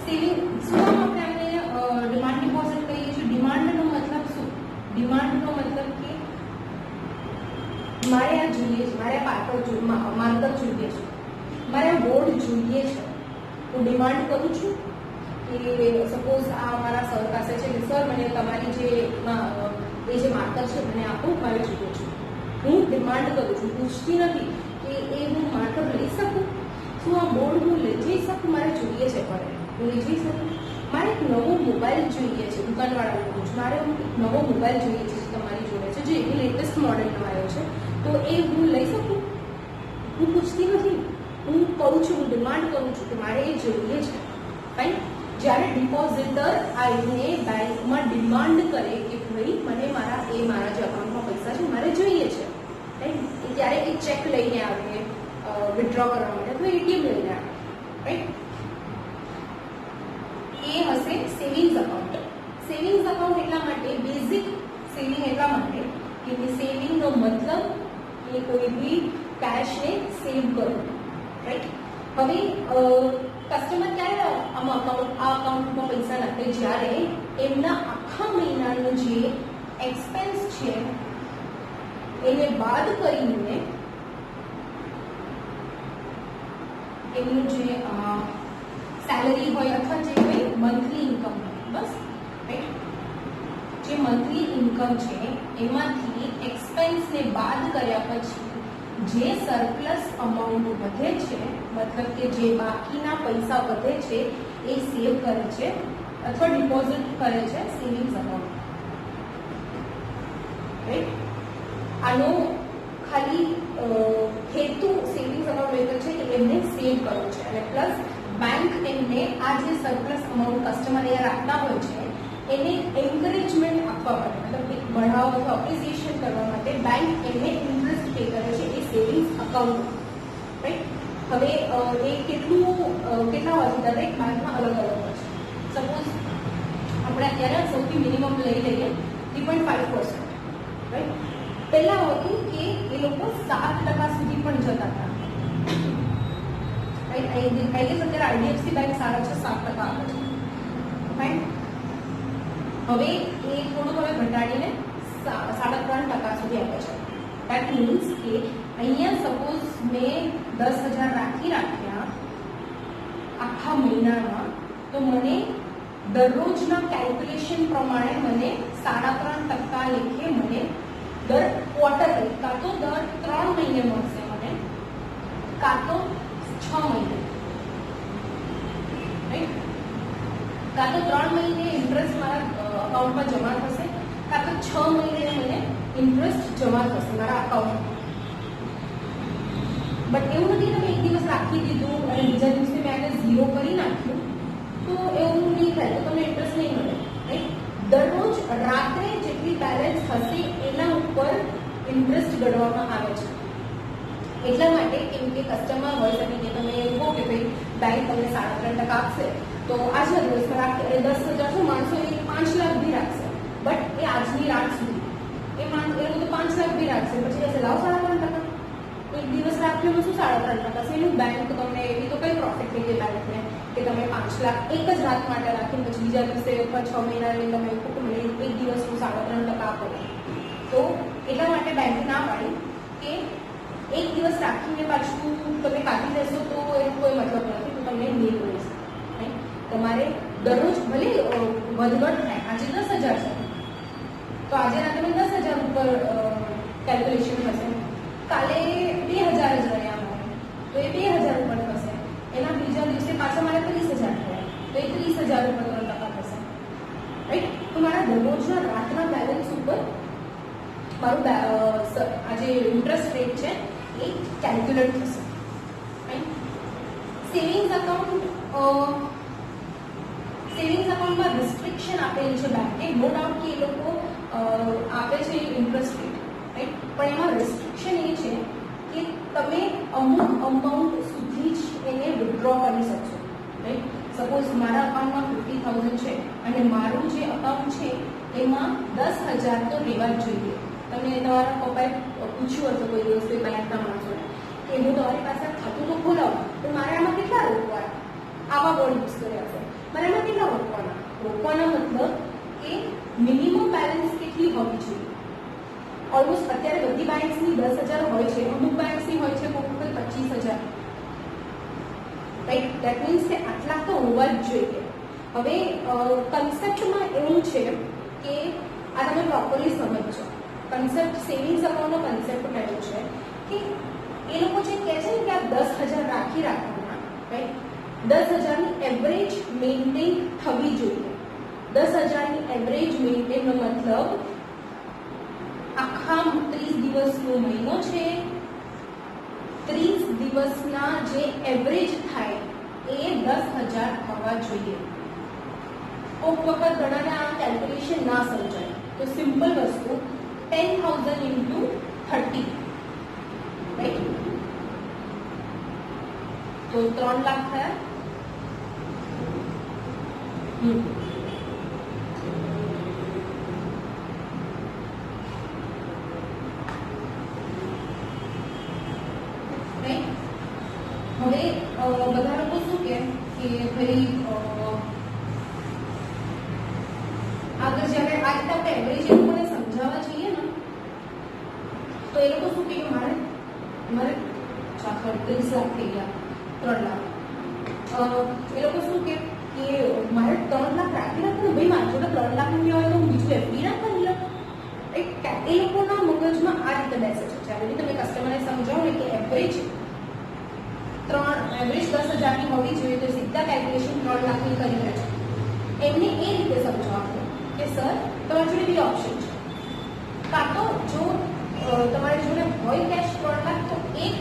સેવિંગ શું આપણે આને ડિમાન્ડ ડિપોઝિટ કહીએ છીએ? ડિમાન્ડનો મતલબ શું? ડિમાન્ડનો મતલબ કે મારે આ જોઈએ છે, મારે આ માર્કર જોઈએ છે, મારે આ બોર્ડ જોઈએ છે, હું ડિમાન્ડ કરું છું કે સપોઝ આ મારા સર પાસે છે કે સર મને તમારી જે માર્કર છે મને આપો, મારે જોઈએ છે. હું ડિમાન્ડ કરું છું, પૂછતી નથી કે એ હું માર્કર લઈ શકું, શું આ બોર્ડ હું લઈ જઈ શકું, મારે જોઈએ છે પર હું લઈ જઈ શકું. મારે એક નવો મોબાઈલ જોઈએ છે, દુકાનવાળાને કહું છું મારે એક નવો મોબાઈલ જોઈએ છે તમારી જોડે છે, જે લેટેસ્ટ મોડેલનો આવ્યો છે, તો એ હું લઈ શકું. હું પૂછતી નથી, હું કહું છું, હું ડિમાન્ડ કરું છું કે મારે એ જોઈએ છે. રાઈટ? જ્યારે ડિપોઝિટર આવીને બેંકમાં ડિમાન્ડ કરે કે ભાઈ મને મારા જે અકાઉન્ટમાં પૈસા છે મારે જોઈએ છે, રાઈટ? ત્યારે એ ચેક લઈને આવે વિથડ્રો કરવા માટે અથવા એટીએમ લઈને આવે. રાઈટ? એ હશે સેવિંગ્સ અકાઉન્ટ. સેવિંગ્સ અકાઉન્ટ એટલા માટે, બેઝિક સેવિંગ એટલા માટે કે સેવિંગનો મતલબ એ કોઈ બી કેશને સેવ કરવું. રાઈટ? હવે કસ્ટમર ક્યારે આ અકાઉન્ટમાં પૈસા નાખે? જ્યારે એમના આખા મહિનાનો જે એક્સપેન્સ છે એને બાદ કરીને એમનું જે સેલરી હોય અથવા જે કંઈ મંથલી ઇન્કમ હોય, બસ. રાઈટ? જે મંથલી ઇન્કમ છે એમાંથી એક્સપેન્સને બાદ કર્યા પછી જે સરપ્લસ અમાઉન્ટ વધે છે, મતલબ કે જે બાકીના પૈસા વધે છે એ સેવ કરે છે અથવા ડિપોઝિટ કરે છે સેવિંગ્સ અકાઉન્ટ. રાઈટ? આનો ખાલી હેતુ સેવિંગ્સ અકાઉન્ટ એક છે કે એમને સેવ કરવો છે અને પ્લસ બેંક એમને આ જે સરપ્લસ અમાઉન્ટ કસ્ટમર એ રાખતા હોય છે એને એન્કરેજમેન્ટ આપવા માટે, મતલબ એક બઢાવો અથવા અપ્રિસિએશન કરવા માટે બેંક એમને ઇન્ટરેસ્ટ પે કરે છે એ સેવિંગ્સ અકાઉન્ટ. રાઈટ? હવે એ કેટલા હોય છે દરેક બેંકમાં અલગ અલગ હોય છે. સપોઝ આપણે અત્યારે સૌથી મિનિમમ લઈ લઈએ 3.5%. રાઈટ? પહેલા હતું કે એ લોકો 7% સુધી પણ જતા હતા. રાઈટ? અત્યારે આઈડીએફસી બેંક 7% આપે છે. રાઈટ? હવે એ થોડું ઘટાડીને 3.5% સુધી આપે છે. દેટ મીન્સ કે અહીંયા સપોઝ મેં 10,000 રાખ્યા આખા મહિનામાં, તો મને દરરોજના કેલ્ક્યુલેશન પ્રમાણે મને 3.5% લેખે મને દર ક્વાર્ટરલી કાં તો દર 3 મહિને મળશે મને, કાં તો 6 મહિને. રાઈટ? કાં તો 3 મહિને ઇન્ટરેસ્ટ મારા અકાઉન્ટમાં જમા થશે, કાં તો 6 મહિને મને ઇન્ટરેસ્ટ જમા થશે મારા અકાઉન્ટમાં. બટ એવું નથી તમે એક દિવસ રાખી દીધું અને બીજા દિવસે મેં આને 0 કરી નાખ્યું તો એવું નહીં થાય, તો તમને ઇન્ટરેસ્ટ નહીં મળે. રાઈટ? દરરોજ રાત્રે જેટલી બેલેન્સ હશે એના ઉપર ઇન્ટરેસ્ટ ગણવામાં આવે છે. એટલા માટે કેમ કે કસ્ટમર હોય શકે કે તમે એવું કહો કે ભાઈ બેંક તમને 3.5% આપશે, તો આજના દિવસમાં રાખે 10,000 શું માણસો એ 5 લાખ બી રાખશે, બટ એ આજની રાત સુધી એ લોકો તો 5 લાખ બી રાખશે, પછી કહેશે લાવ 3.5%. એક દિવસ રાખ્યો શું 3.5%? એનું બેંક તમને એવી તો કઈ પ્રોફિટ થઈ ગઈ બેંકને કે તમે 5 લાખ એક જ રાત માટે રાખીને પછી બીજા દિવસે અથવા 6 મહિના રહીને તમે એક દિવસનું 3.5% આપો. તો એટલા માટે બેંકે ના પાડી કે એક દિવસ રાખીને પાછું તમે કાઢી દેશો તો એનો કોઈ મતલબ નથી, તો તમને નહીં મળી શકે. તમારે દરરોજ ભલે વધઘટ થાય, આજે 10,000 છે તો આજે રાતે 10,000 ઉપર કેલ્ક્યુલેશન થશે, કાલે 2,000 જ રહ્યા મારે તો એ 2,000 ઉપર થશે, એના બીજા દિવસે પાછા મારે 30,000 થયા તો એ 30,000 ઉપર 3% થશે. રાઈટ? તો મારા દરરોજના રાતના બેલેન્સ ઉપર મારું આ જે ઇન્ટરેસ્ટ રેટ છે એ કેલ્ક્યુલેટ થશે. રાઈટ? સેવિંગ્સ અકાઉન્ટમાં રિસ્ટ્રિક્શન આપેલી છે બેંકે, નો ડાઉટ કે એ લોકો આપે છે ઇન્ટરેસ્ટ રેટ. રાઈટ? પણ એમાં રિસ્ટ્રિક્શન એ છે કે તમે અમુક અમાઉન્ટ સુધી જ એને વિથડ્રો કરી શકશો. રાઈટ? સપોઝ મારા અકાઉન્ટમાં 50,000 છે અને મારું જે અકાઉન્ટ છે એમાં 10,000 તો લેવા જ જોઈએ. તમને તમારા પપ્પાએ પૂછ્યું હશે કોઈ દિવસ કોઈ બેંકના માણસોને કે હું તમારી પાસે ખાતું તો ખોલાવું પણ મારે આ વર્ડ યુઝ કર્યા છે. મારે એમાં કેટલા રોકવાના? રોકવાના મતલબ કે મિનિમમ બેલેન્સ કેટલી હોવી જોઈએ. ઓલમોસ્ટ અત્યારે બધી બેંક્સની 10,000 હોય છે, અમુક બેંક્સની હોય છે કોઈક વખત 25,000, રાઈટ? દેટ મીન્સ કે આટલા તો હોવા જ જોઈએ. હવે કન્સેપ્ટમાં એવું છે કે આ તમે પ્રોપરલી સમજજો. કન્સેપ્ટ સેવિંગ્સ અકાઉન્ટનો કન્સેપ્ટ કયો છે કે એ લોકો જે કહે છે ને કે આ 10,000 રાખવાના, રાઈટ? 10,000ની એવરેજ મેન્ટેન થવી જોઈએ. 10,000ની એવરેજ મેન્ટેનનો મતલબ આખા 30 દિવસનો મહિનો છે, 30 દિવસના જે એવરેજ થાય એ 10,000 થવા જોઈએ. કોઈક વખત ઘણાને આ કેલ્ક્યુલેશન ના સમજાય, તો સિમ્પલ વસ્તુ 10,000 ઇન્ટુ 30, રાઈટ? તો 3 લાખ થયા. હવે બધા લોકો શું કે ભાઈ આગળ જ્યારે આ રીતે આપણે એવરેજ એ લોકોને સમજાવવા જઈએ ને તો એ લોકો શું કે મારે 30 લાખ થઈ ગયા, 3 લાખ. એ લોકો શું કે મારે 3 લાખ રાખી રાખો ને ભાઈ, મારી જોડે 3 લાખ રૂપિયા હોય તો હું બીજું એફડી ના કરી લઉં. એ લોકોના મગજમાં આ રીતે બેસે છે. જ્યારે તમે કસ્ટમરને સમજાવો ને કે એવરેજ 10,000ની હોવી જોઈએ તો સીધા કેલ્ક્યુલેશન 3 લાખની કરી રહ્યા છે. એમને એ રીતે સમજાવવાનું કે સર તમારી જોડે બે ઓપ્શન છે. કાં તો જો તમારી જોડે હોય કેશ 3 લાખ તો એક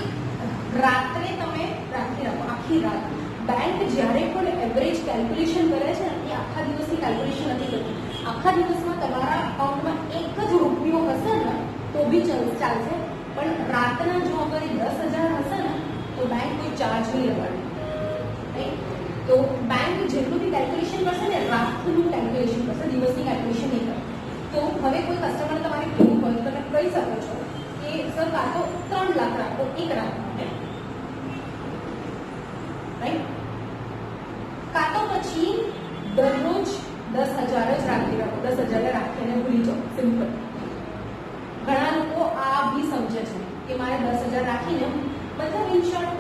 રાત્રે તમે રાખી રાખો, આખી રાત. બેંક જ્યારે પણ એવરેજ કેલ્ક્યુલેશન કરે છે ને એ આખા દિવસની કેલ્ક્યુલેશન નથી કરતી. આખા દિવસમાં તમારા અકાઉન્ટમાં એક જ રૂપિયો હશે ને તો બી ચાલશે, પણ રાતના જો અગર 10,000 હશે ને તો બેંક કોઈ ચાર્જ નહીં લગાડે, રાઈટ? તો બેંક જેટલું બી કેલ્ક્યુલેશન કરશે ને રાતનું કેલ્ક્યુલેશન કરશે, દિવસની કેલ્ક્યુલેશન નહીં કરે. તો હવે કોઈ કસ્ટમર તમારે કેવું હોય તો તમે કહી શકો છો કે સર કાં તો 3 લાખ રાખો એક રાત માટે, રાઈટ? કાં તો પછી દરરોજ 10,000 જ રાખી રાખો, 10,000 રાખીને ભૂલી જાઓ. સિમ્પલ. ઘણા લોકો આ બી સમજે છે કે મારે 10,000 રાખીને મતલબ ઇન શોર્ટ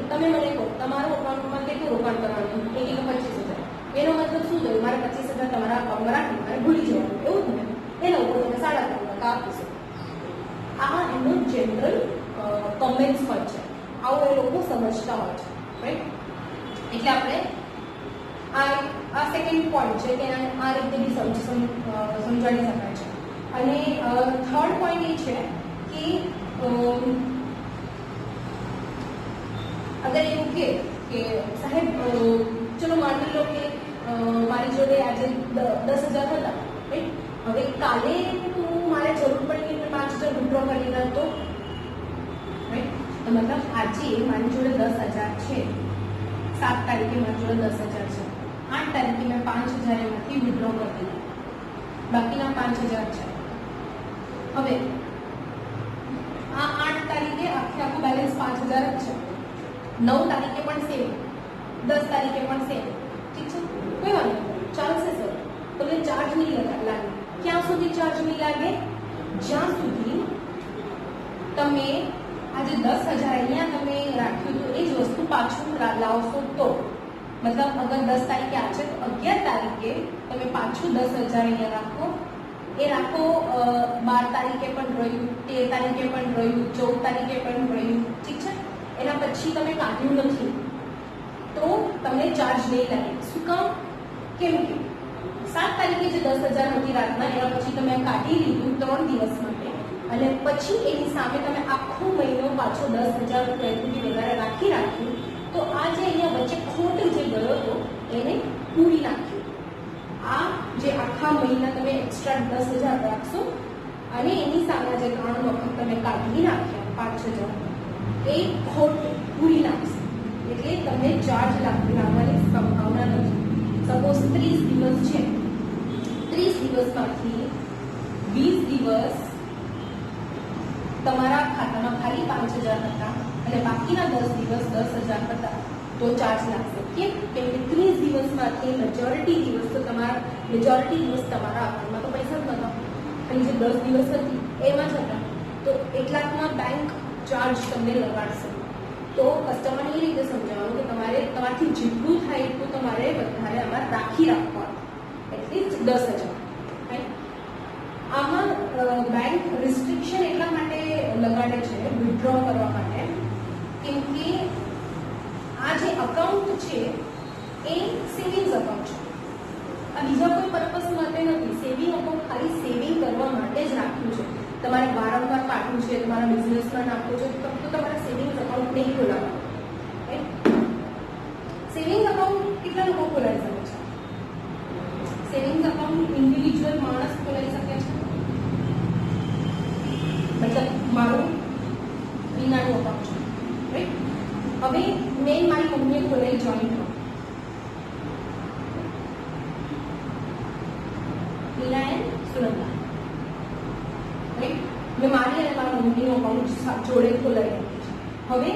તમે મને કહો તમારું અકાઉન્ટમાં કેટલું રોકાણ કરવાનું, 25,000. એનો મતલબ શું થયું? મારે 25,000 તમારા અકાઉન્ટમાં રાખી મારે ભૂલી જવાનું, એવું થયું. એ લોકો તમે 3.5 આપીશું. આ એનો જનરલ કોમેન્ટ્સ હોય છે, આવું એ લોકો સમજતા હોય છે, રાઈટ? એટલે આપણે આ સેકન્ડ પોઈન્ટ છે કે આ રીતે બી સમજાવી શકાય છે. અને થર્ડ પોઈન્ટ એ છે કે અગર એવું કે સાહેબ ચલો માની લો કે મારી જોડે આજે 10,000 હતા, રાઈટ? હવે કાલે મારે જરૂર પડી કે 5,000 વિડ્રો કરી દઉં તો, રાઈટ? તો મતલબ આજે મારી જોડે 10,000 છે, 7 તારીખે મારી જોડે 10,000 છે, 8 તારીખે મેં 5,000 એમાંથી વિડ્રો કરી દીધા, બાકીના 5,000 છે. હવે આ 8 તારીખે આખું બેલેન્સ 5,000 જ છે. 9 તારીખે પણ સેમ, 10 તારીખે પણ સેમ, ઠીક છે? કોઈ વાંધો નહીં, ચાલશે સર. તમને ચાર્જ નહીં લાગે. ક્યાં સુધી ચાર્જ નહીં લાગે? જ્યાં સુધી તમે આજે 10,000 અહીંયા તમે રાખ્યું તો એ જ વસ્તુ પાછું લાવશો તો. મતલબ અગર 10 તારીખે આ છે તો 11 તારીખે તમે પાછું 10,000 અહીંયા રાખો. એ રાખો 12 તારીખે પણ રહ્યું, 13 તારીખે પણ રહ્યું, 14 તારીખે પણ રહ્યું, ઠીક છે? એના પછી તમે કાઢ્યું નથી તો તમને ચાર્જ નહીં લાગે. શું કામ? કેમ કે 7 તારીખે જે 10,000 હતી રાતના એના પછી તમે કાઢી લીધું 3 દિવસ માટે, અને પછી એની સામે તમે આખો મહિનો પાછો 10,000 રૂપિયાથી વધારે રાખ્યું તો આ જે અહીંયા વચ્ચે ખોટ જે ગયો હતો એને પૂરી નાખ્યું. આ જે આખા મહિના તમે એક્સ્ટ્રા 10,000 રાખશો અને એની સામે જે 3 વખત તમે કાઢી નાખ્યા 5,000 એ ખોટ પૂરી નાખશે. એટલે તમને ચાર્જ લાવવાની સંભાવના નથી. સપોઝ 30 દિવસ છે, 30 દિવસમાંથી 20 દિવસ તમારા ખાતામાં ખાલી 5,000 હતા અને બાકીના 10 દિવસ 10,000 હતા, તો તો ચાર્જ લાગશે. કેમ કે 30 દિવસમાંથી મેજોરિટી દિવસ તમારા અકાઉન્ટમાં તો પૈસા જ નહોતા, ખાલી જે 10 દિવસ હતી એમાં જ હતા, તો એટલાકમાં બેંક ચાર્જ તમને લગાડશે. તો કસ્ટમરને એ રીતે સમજાવવાનું કે તમારાથી જેટલું થાય એટલું તમારે વધારે આમાં રાખવાનું, એટલીસ્ટ 10,000. આમાં બેંક રિસ્ટ્રિક્શન એટલા માટે લગાડે છે વિથડ્રો કરવા માટે, કેમ કે આ જે અકાઉન્ટ છે એ સેવિંગ્સ અકાઉન્ટ છે. આ બીજા કોઈ પર્પસ માટે નથી. સેવિંગ અકાઉન્ટ ખાલી સેવિંગ કરવા માટે જ રાખ્યું છે. તમારે વારંવાર કાઢવું છે, તમારા બિઝનેસમાં નાખવું છે તો તમારે સેવિંગ્સ અકાઉન્ટ નહીં ખોલાવવાનું. સેવિંગ અકાઉન્ટ કેટલા લોકો ખોલાવી શકે છે? સેવિંગ્સ અકાઉન્ટ ઇન્ડિવિજ્યુઅલ માણસ ખોલાવી શકે છે, મતલબ મારું વિનાનું અકાઉન્ટ છે, રાઈટ? હવે મેં મારી મમ્મીએ ખોલાવી joint account, Meena and Sunanda, right? મેં મારી અને મારા મમ્મીનું અકાઉન્ટ જોડે ખોલાવી નાખ્યું છે. હવે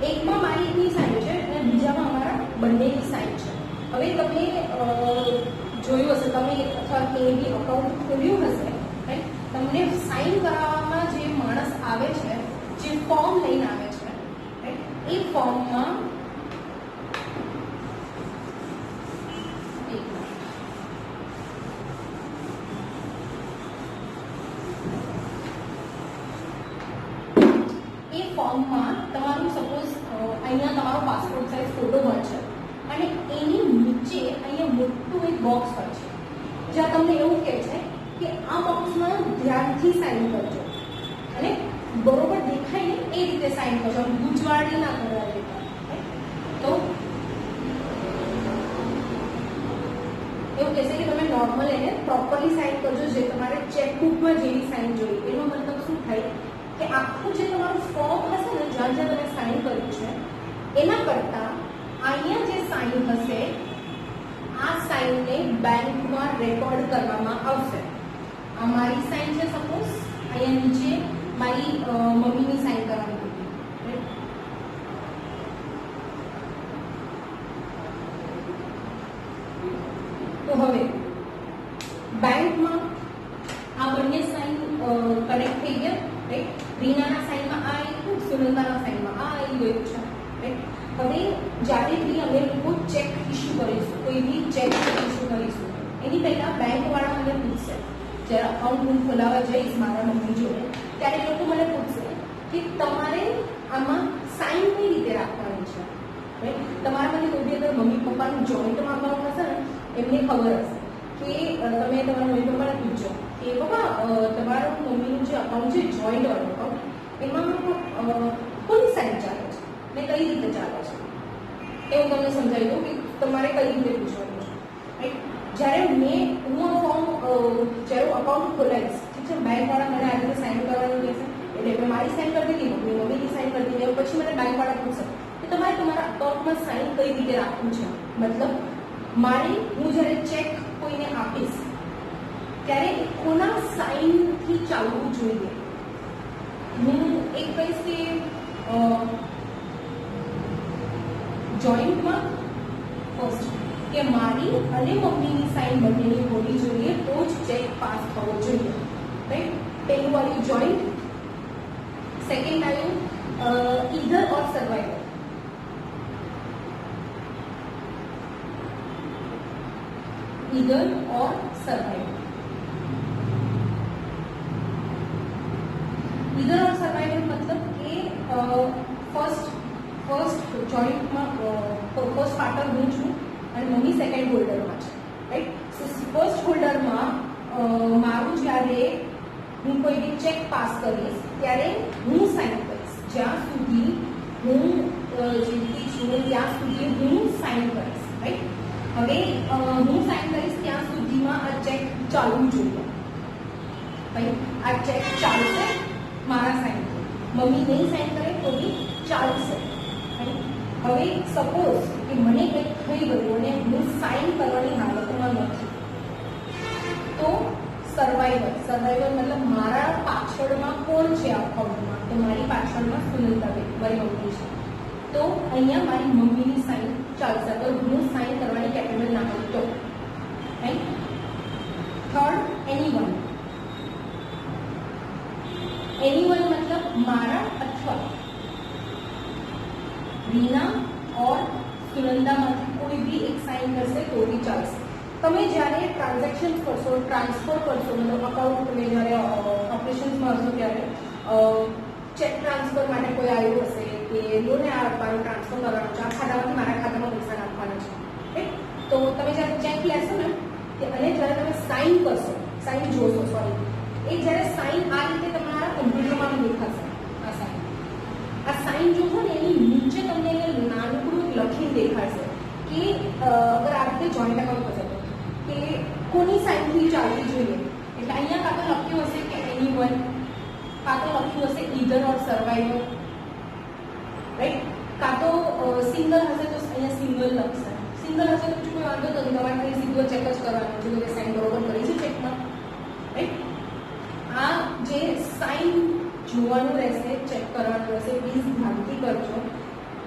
એકમાં મારી એકની સાઈન છે અને બીજામાં અમારા બંનેની સાઈન છે. હવે તમે જોયું હશે, તમે અથવા કંઈ બી અકાઉન્ટ ખોલ્યું હશે, રાઈટ? તમને સાઈન કરાવવામાં જે માણસ આવે છે, જે ફોર્મ લઈને આવે છે, રાઈટ? એ ફોર્મમાં તમારું સપોઝ અહીંયા તમારો પાસપોર્ટ સાઇઝ ફોટો હોય છે અને એની નીચે અહીંયા મોટું એક બોક્સ હોય છે જ્યાં તમને એવું કહે છે કે આ બોક્સમાં ધ્યાનથી સાઇન કરજો અને બરોબર દેખાય ને એ રીતે સાઇન કરજો, ગુજવાડી ના કરવાની. તો એવું કહેશે કે તમે નોર્મલ એને પ્રોપરલી સાઇન કરજો, જે તમારે ચેકબુકમાં જેવી સાઇન જોઈએ. એનો મતલબ શું થાય કે આખું જે તમારું ફોર્મ હશે ને, જ્યાં જ્યાં તમે સાઇન કર્યું છે એના કરતાં અહીંયા જે સાઇન હશે આ સાઇનને બેંકમાં રેકોર્ડ કરવામાં આવશે. આ મારી સાઇન છે, સપોઝ અહીંયા નીચે મારી મમ્મીની સાઇન કરવાની હતી. તો હવે બેંકમાં આ બંને સાઇન કનેક્ટ થઈ ગયા, રાઈટ? રીનાના સાઇનમાં આ આવ્યું, સુનંદાના સાઇનમાં આ આવી ગયું છે, રાઈટ? હવે જ્યારે બી અમે લોકો ચેક ઇસ્યુ કરીશું, કોઈ બી ચેક ઇસ્યુ કરીશું, એની પહેલાં બેંકવાળા મને પૂછશે, જ્યારે અકાઉન્ટ હું ખોલાવવા જઈશ મારા મમ્મી જોડે, ત્યારે લોકો મને પૂછશે કે તમારે આમાં સાઇન કઈ રીતે રાખવાની છે, રાઈટ? તમારામાંથી કોઈ બી અગર મમ્મી પપ્પાનું જોઈન્ટમાં અકાઉન્ટ હશે ને, એમને ખબર હશે કે તમે તમારા મમ્મી પપ્પાને પૂછજો કે પપ્પા તમારું મમ્મીનું જે અકાઉન્ટ છે જોઈન્ટ વાળું અકાઉન્ટ, એમાં કોની સાઇન ચાલે છે ને કઈ રીતે ચાલે છે, એ હું તમને સમજાવી દઉં કે તમારે કઈ રીતે પૂછવાનું છે, રાઈટ? જ્યારે હું આ ફોર્મ જ્યારે અકાઉન્ટ ખોલાવીશ, ઠીક છે, બેંકવાળા મને આ રીતે સાઇન કરવાનું કહેશે, એટલે મેં મારી સાઇન કરી દીધી, મમ્મીની સાઇન કરી દીધી. પછી મને બેંકવાળા પૂછશે કે તમારે તમારા અકાઉન્ટમાં સાઇન કઈ રીતે રાખવું છે. મતલબ હું જ્યારે ચેક કોઈને આપીશ ત્યારે કોના સાઇનથી ચાલવું જોઈએ. હું એક કહીશ કે જોઈન્ટમાં ફર્સ્ટ કે મારી અને મમ્મીની સાઇન બંનેની હોવી જોઈએ, તો જ ચેક પાસ થવો જોઈએ, રાઈટ? પહેલું આવ્યું જોઈન્ટ, સેકન્ડ આવ્યું ઈધર ઓર સર્વાઈવર. ઈધર ઓર સર્વાઈવર. ઈધર ઓર સર્વાઈવર મતલબ કે ફર્સ્ટ જોઈન્ટમાં ફર્સ્ટ પાર્ટર હું છું અને મમ્મી સેકન્ડ હોલ્ડરમાં છે, રાઈટ? ફર્સ્ટ હોલ્ડરમાં મારું જ્યારે હું કોઈ બી ચેક પાસ કરીશ ત્યારે હું સાઇન કરીશ. જ્યાં સુધી હું જીવતી છું ત્યાં સુધી હું સાઇન કરીશ, રાઈટ? હવે હું સાઇન કરીશ ત્યાં સુધીમાં આ ચેક ચાલવું જોઈએ. ભાઈ આ ચેક ચાલશે મારા સાઇન, મમ્મી નહીં સાઇન કરે તો બી ચાલશે. હવે સપોઝ કે મને કંઈક થઈ ગયું અને હું સાઇન કરવાની હાલતમાં નથી, તો સર્વાઈવર મતલબ મારા પાછળમાં કોણ છે આ અકાઉન્ટમાં? તો મારી પાછળમાં સુનંદાબેન મારી મમ્મી છે, તો અહીંયા મારી મમ્મીની સાઇન ચાલશે, અગર હું સાઇન કરવાની કેપેબલ ના હોઉં તો. રાઈટ. Third, anyone. एनीवन मतलब मारा अथवा रीना और सुनंदा में कोई भी एक साइन करશે તો બી ચાલશે. તમે જ્યારે ટ્રાન્ઝેક્શન કરશો, ટ્રાન્સફર કરશો, મતલબ અકાઉન્ટ તમે જ્યારે ઓપરેશન્સમાં હશો ત્યારે ચેક ટ્રાન્સફર માટે કોઈ આવ્યું હશે કે લોને આ મારું ટ્રાન્સફર કરવાનું છે, આ ખાતામાંથી મારા ખાતામાં પૈસા નાખવાના છે, રાઈટ. તો તમે જ્યારે ચેક લેશો ને અને જ્યારે તમે સાઇન કરશો, સાઇન જોશો, સોરી, એ જ્યારે સાઇન આ રીતે તમારા કમ્પ્યુટરમાં દેખાશે. આ સાઇન જોશો ને એની નીચે તમને નાનકડું લખીને દેખાશે કે અગર આ રીતે જોઈન્ટ એકાઉન્ટ હશે કે કોની સાઇનથી ચાલવી જોઈએ. એટલે અહીંયા કાં તો લખ્યું હશે કે એનીવન, કાં તો લખ્યું હશે ઈધર ઓર સર્વાઈવર, રાઈટ. કાં તો સિંગલ હશે તો અહીંયા સિંગલ લખશે, સિંગલ હશે તો કોઈ વાંધો નથી, તમારે ખાલી સીધો ચેક જ કરવાનો છે કે સાઇન બરોબર કરી છે ચેકમાં, રાઈટ. આ જે સાઇન જોવાનું રહેશે, ચેક કરવાનું રહેશે, પ્લીઝ ધ્યાનથી કરજો.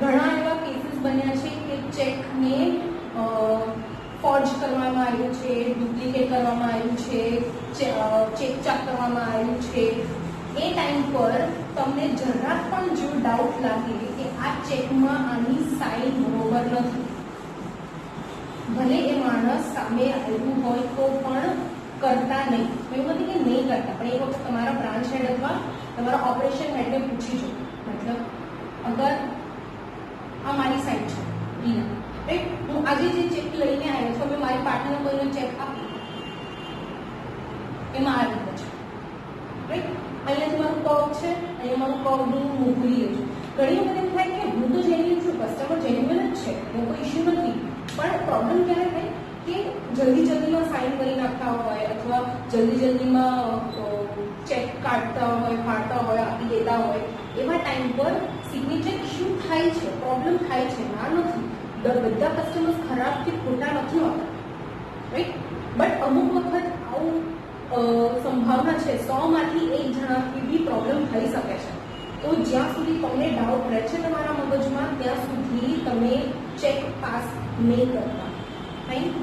ઘણા એવા કેસીસ બન્યા છે કે ચેકને ફોર્જ કરવામાં આવ્યું છે, ડુપ્લિકેટ કરવામાં આવ્યું છે, ચેક ચાક કરવામાં આવ્યું છે. એ ટાઈમ પર તમને જરાક પણ જો ડાઉટ લાગે કે આ ચેકમાં આની સાઇન બરોબર નથી, ભલે એ માણસ સામે આવ્યું હોય તો પણ કરતા નહીં. એવું નથી કે નહીં કરતા, પણ એ વખત તમારા બ્રાન્ચ હેડ અથવા તમારા ઓપરેશન હેડને પૂછી જો, મતલબ અગર આ મારી સાઇડ છે રીના, રાઈટ, હું આજે જે ચેક લઈને આવ્યો છું, મેં મારી પાર્ટનરને કોઈને ચેક આપી, એમાં આ રીતે છે, રાઈટ. અહીંયાથી મારું પગ છે, અહીંયા મારું પગ હું ભૂલી છું. ઘણી વખત એમ થાય કે હું તો જેન્યુઅન છું, કસ્ટમર જેન્યુઅન જ છે, એનો કોઈ ઇશ્યુ નથી, પણ પ્રોબ્લેમ ક્યારે થાય કે જલ્દીમાં સાઇન કરી નાખતા હોય અથવા જલ્દીમાં ચેક કાઢતા હોય, ફાડતા હોય, આપી દેતા હોય, એવા ટાઈમ પર સિગ્નેચર ઇશ્યુ થાય છે, પ્રોબ્લેમ થાય છે. ના નથી, બધા કસ્ટમર્સ ખરાબ કે ખોટા નથી હોતા, રાઈટ. બટ અમુક વખત આવું સંભાવના છે 100માંથી 1 જણાથી બી પ્રોબ્લેમ થઈ શકે છે. તો જ્યાં સુધી તમને ડાઉટ રહે છે તમારા મગજમાં, ત્યાં સુધી તમે ચેક પાસ નહીં કરતા. રાઈટ.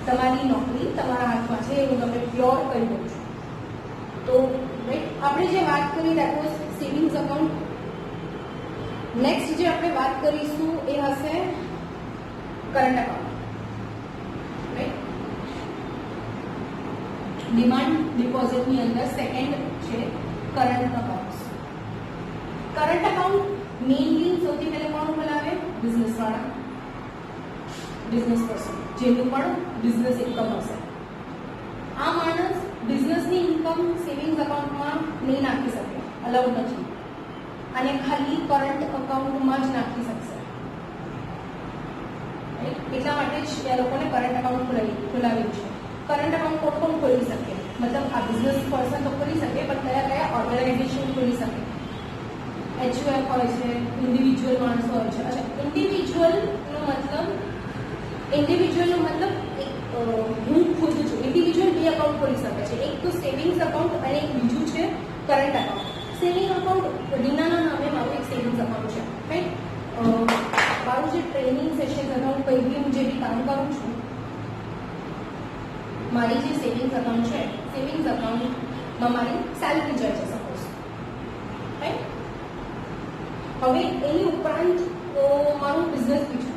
તમારી નોકરી તમારા હાથમાં છે, હું તમને પ્યોર કહી દઉં છું. તો રાઈટ, આપણે જે વાત કરી that was savings account. Next જે આપણે વાત કરીશું એ હશે કરંટ અકાઉન્ટ, રાઈટ. ડિમાન્ડ ડિપોઝિટની અંદર સેકન્ડ છે current account. Current account mainly સૌથી પહેલા કોણ ખોલાવે? બિઝનેસ વાળા, બિઝનેસ પર્સન, જેનું પણ બિઝનેસ ઇન્કમ હશે. આ માણસ બિઝનેસની ઇન્કમ સેવિંગ્સ અકાઉન્ટમાં નહીં નાખી શકે, અલાઉડ નથી, અને ખાલી કરંટ અકાઉન્ટમાં જ નાખી શકશે. એટલા માટે જ એ લોકોને કરંટ અકાઉન્ટ ખોલાવ્યું છે. કરંટ અકાઉન્ટ કોણ ખોલી શકે? મતલબ આ બિઝનેસ પર્સન તો ખોલી શકે, પણ કયા ઓર્ગેનાઇઝેશન ખોલી શકે? HUF હોય છે, ઇન્ડિવિજ્યુઅલ માણસો હોય છે. અચ્છા, ઇન્ડિવિજ્યુઅલનો મતલબ હું ખુદ છું. ઇન્ડિવિજ્યુઅલ 2 અકાઉન્ટ ખોલી શકે છે, એક તો સેવિંગ્સ અકાઉન્ટ અને એક બીજું છે કરંટ અકાઉન્ટ. સેવિંગ અકાઉન્ટ રીનાના નામે મારું એક સેવિંગ્સ અકાઉન્ટ છે, રાઈટ. મારું જે ટ્રેનિંગ સેશન અથવા હું કંઈ બી હું જે બી કામ કરું છું, મારી જે સેવિંગ્સ અકાઉન્ટ છે, સેવિંગ્સ અકાઉન્ટમાં મારી સેલરી જાય છે સપોઝ, રાઈટ. હવે એની ઉપરાંત મારું બિઝનેસ બી છે,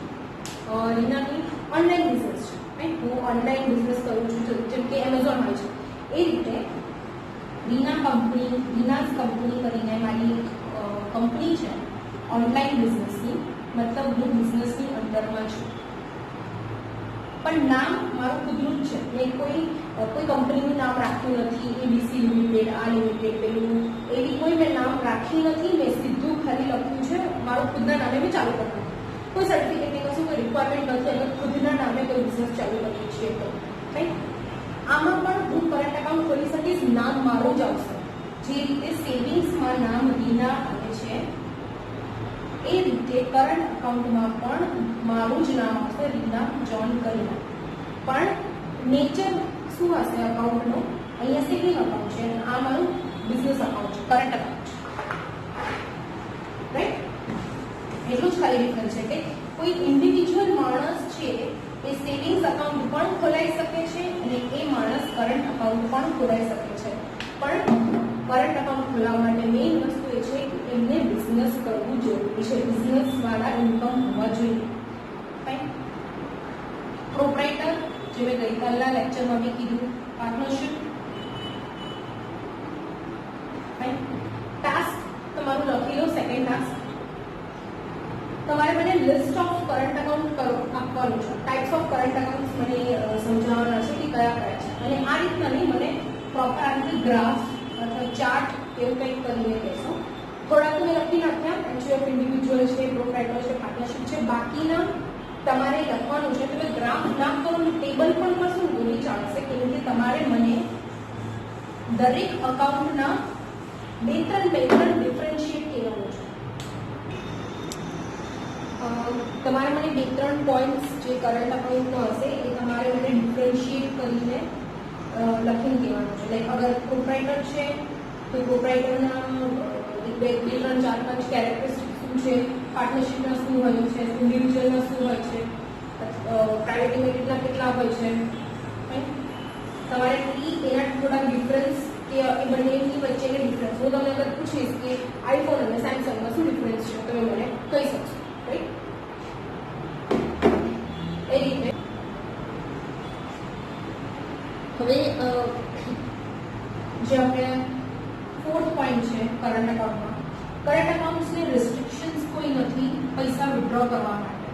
રીનાની ઓનલાઈન બિઝનેસ છે, રાઈટ. હું ઓનલાઈન બિઝનેસ કરું છું, જેમ કે એમેઝોન હોય છે, એ રીતે રીનાસ કંપની કરીને મારી કંપની છે ઓનલાઈન બિઝનેસની, મતલબ હું બિઝનેસની અંદરમાં છું, પણ નામ મારું ખુદનું જ છે. મેં કોઈ કંપનીનું નામ રાખ્યું નથી, ABC લિમિટેડ, આ લિમિટેડ, પેલું, એવી કોઈ મેં નામ રાખી નથી. મેં સીધું ખાલી લખ્યું છે મારું ખુદના નામે મેં ચાલુ કર્યું. કોઈ સર્ટિફિકેટની કશું કોઈ રિક્વાયરમેન્ટ નથી અગર ખુદના નામે કોઈ બિઝનેસ ચાલુ કરીએ છીએ તો, રાઈટ. આમાં પણ હું કરંટ અકાઉન્ટ ખોલી શકીશ, નામ મારું જ આવશે. જે રીતે સેવિંગ્સમાં નામ રીના આવે છે, એ રીતે કરંટ અકાઉન્ટમાં પણ મારું જ નામ આવશે, રીના જોન કરીને. પણ નેચર શું હશે અકાઉન્ટનો? અહીંયા સેવિંગ અકાઉન્ટ છે, આ મારું બિઝનેસ અકાઉન્ટ છે, કરંટ અકાઉન્ટ, રાઈટ. એટલું જ ખાલી ડિફરન્સ છે કે કોઈ ઇન્ડિવિજ્યુઅલ માણસ છે એ સેવિંગ્સ અકાઉન્ટ પણ ખોલાવી શકે છે અને એ માણસ કરંટ અકાઉન્ટ પણ ખોલાવી શકે છે. પણ કરંટ અકાઉન્ટ ખોલાવવા માટે મેઇન વસ્તુ એ છે કે એમને બિઝનેસ કરવું જરૂરી છે. બિઝનેસ વાળા ઇન્કમ હોવા જોઈએ. ફાઇન. પ્રોપ્રાઇટર, જે મેં ગઈકાલના લેક્ચરમાં બી કીધું, પાર્ટનરશિપ. ફાઇન. ટાસ્ક તમારું લખી લો. સેકન્ડ ટાસ્ક તમારે મને લિસ્ટ ઓફ કરંટ અકાઉન્ટ આપવાનું છે. ટાઈપ્સ ઓફ કરંટ અકાઉન્ટ મને સમજાવવાના છે કે કયા કયા છે. અને આ રીતના નહીં, મને પ્રોપર આ રીતે ગ્રાફ અથવા ચાર્ટ એવું કંઈક કરીને કહેશો. થોડાક મેં લખી નાખ્યા. એન્ટ્રી ઓફ ઇન્ડિવિજ્યુઅલ છે, પ્રોપ્રાઇટર છે, પાર્ટનરશિપ છે. બાકીના તમારે લખવાનું છે. તમે ગ્રાફ ના કરો, ટેબલ પણ કરશો તો બી ચાલશે, કેમ કે તમારે મને દરેક અકાઉન્ટના બે ત્રણ ડિફરન્શિએટ કહેવાનું છે. તમારે મને બે ત્રણ પોઈન્ટ્સ જે કરંટ અકાઉન્ટનો હશે એ તમારે મને ડિફરન્શિએટ કરીને લખીને કહેવાનું છે. લાઈક અગર પ્રોપ્રાઇટર છે તો પ્રોપ્રાઇટરના બે ત્રણ ચાર પાંચ કેરેક્ટરિસ્ટિક્સ શું છે, પાર્ટનરશિપના શું હોય છે, ઇન્ડિવિજ્યુઅલના શું હોય છે, પ્રાઇવેટ લિમિટેડના કેટલા હોય છે. તમારે એના થોડા ડિફરન્સ કે એ બંનેની વચ્ચેની ડિફરન્સ હું તમને અગર પૂછીશ કે આઈફોન અને સેમસંગમાં શું ડિફરન્સ છે, તમે મને કહી શકશો. રાઈટ? એ રીતે હવે જે આપણે ફોર્થ પોઈન્ટ છે કરંટ અકાઉન્ટમાં. કરંટ અકાઉન્ટ્સને રિસ્ટ્રિક્શન્સ કોઈ નથી પૈસા વિથડ્રો કરવા માટે.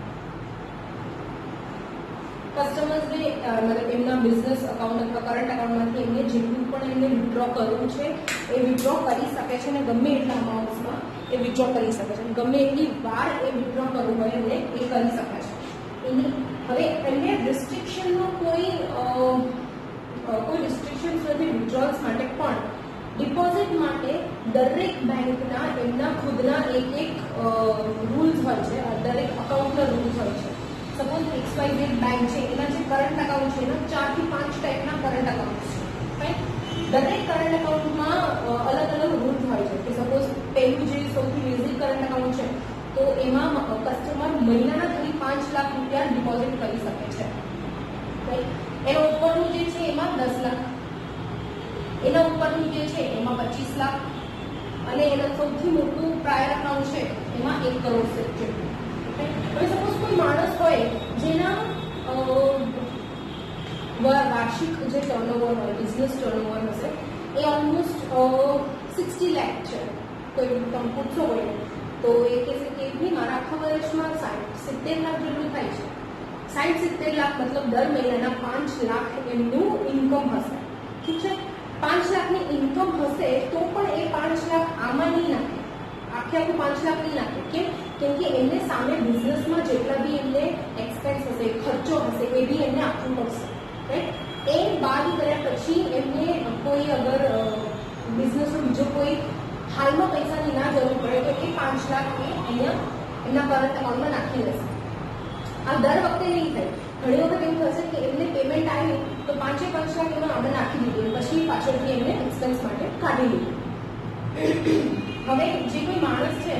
કસ્ટમર્સને મતલબ એમના બિઝનેસ અકાઉન્ટ અથવા કરંટ અકાઉન્ટમાંથી એમને જેટલું પણ એમને વિથડ્રો કરવું છે એ વિથડ્રો કરી શકે છે અને ગમે એટલા અમાઉન્ટ્સમાં એ વિથડ્રો કરી શકે છે. ગમે એટલી વાર એ વિથડ્રો કરવું હોય એમને એ કરી શકે છે. એની હવે એમને રિસ્ટ્રિક્શનનો કોઈ રિસ્ટ્રિક્શન્સ નથી વિથડ્રોલ્સ માટે. પણ ડિપોઝિટ માટે દરેક બેંકના એમના ખુદના એક રૂલ્સ હોય છે. દરેક અકાઉન્ટના રૂલ્સ હોય છે. સપોઝ XYZ બેંક છે, એના જે કરંટ અકાઉન્ટ છે એના 4 થી 5 ટાઈપના કરંટ અકાઉન્ટ છે. દરેક કરંટ અકાઉન્ટમાં અલગ અલગ રૂલ્સ હોય છે. કે સપોઝ પહેલું જે સૌથી બેઝિક કરંટ અકાઉન્ટ છે તો એમાં કસ્ટમર મહિનાના ખાલી 5 લાખ રૂપિયા ડિપોઝિટ કરી શકે છે. એના ઉપરનું જે છે એમાં 10 લાખ, એના ઉપરનું જે છે એમાં 25 લાખ અને એના સૌથી મોટું પ્રાયર અકાઉન્ટ છે એમાં 1 કરોડ જેટલું. હવે સપોઝ કોઈ માણસ હોય જેના વાર્ષિક જે ટર્નઓવર હોય, બિઝનેસ ટર્નઓવર હશે એ ઓલમોસ્ટ 60 લાખ છે. કોઈ તમે પૂછશો હોય તો એ કહેશે કે ભાઈ મારા આખા વર્ષમાં 60-70 લાખ જેટલું થાય છે. 60-70 લાખ મતલબ દર મહિનાના 5 લાખ એમનું ઇન્કમ હશે. ઠીક છે? 5 લાખની ઇન્કમ હશે તો પણ એ 5 લાખ આમાં નહીં નાખે, આખું 5 લાખ નહીં નાખે. કેમ કે એમને સામે બિઝનેસમાં જેટલા બી એમને એક્સપેન્સ હશે, ખર્ચો હશે એ બી એમને આપવું પડશે. રાઈટ? એ બાદ કર્યા પછી એમને કોઈ અગર બિઝનેસનો બીજો કોઈ હાલમાં પૈસાની ના જરૂર પડે તો એ 5 લાખ એ અહીંયા એમના કરંટ અકાઉન્ટમાં નાખી લેશે. આ દર વખતે નહીં થાય. ઘણી વખત એવું થશે કે એમને પેમેન્ટ આવ્યું તો 5 લાખ એમાં આપણે નાખી દીધું, પછી પાછળથી એમને એક્સપેન્સ માટે કાઢી લીધું. હવે જે કોઈ માણસ છે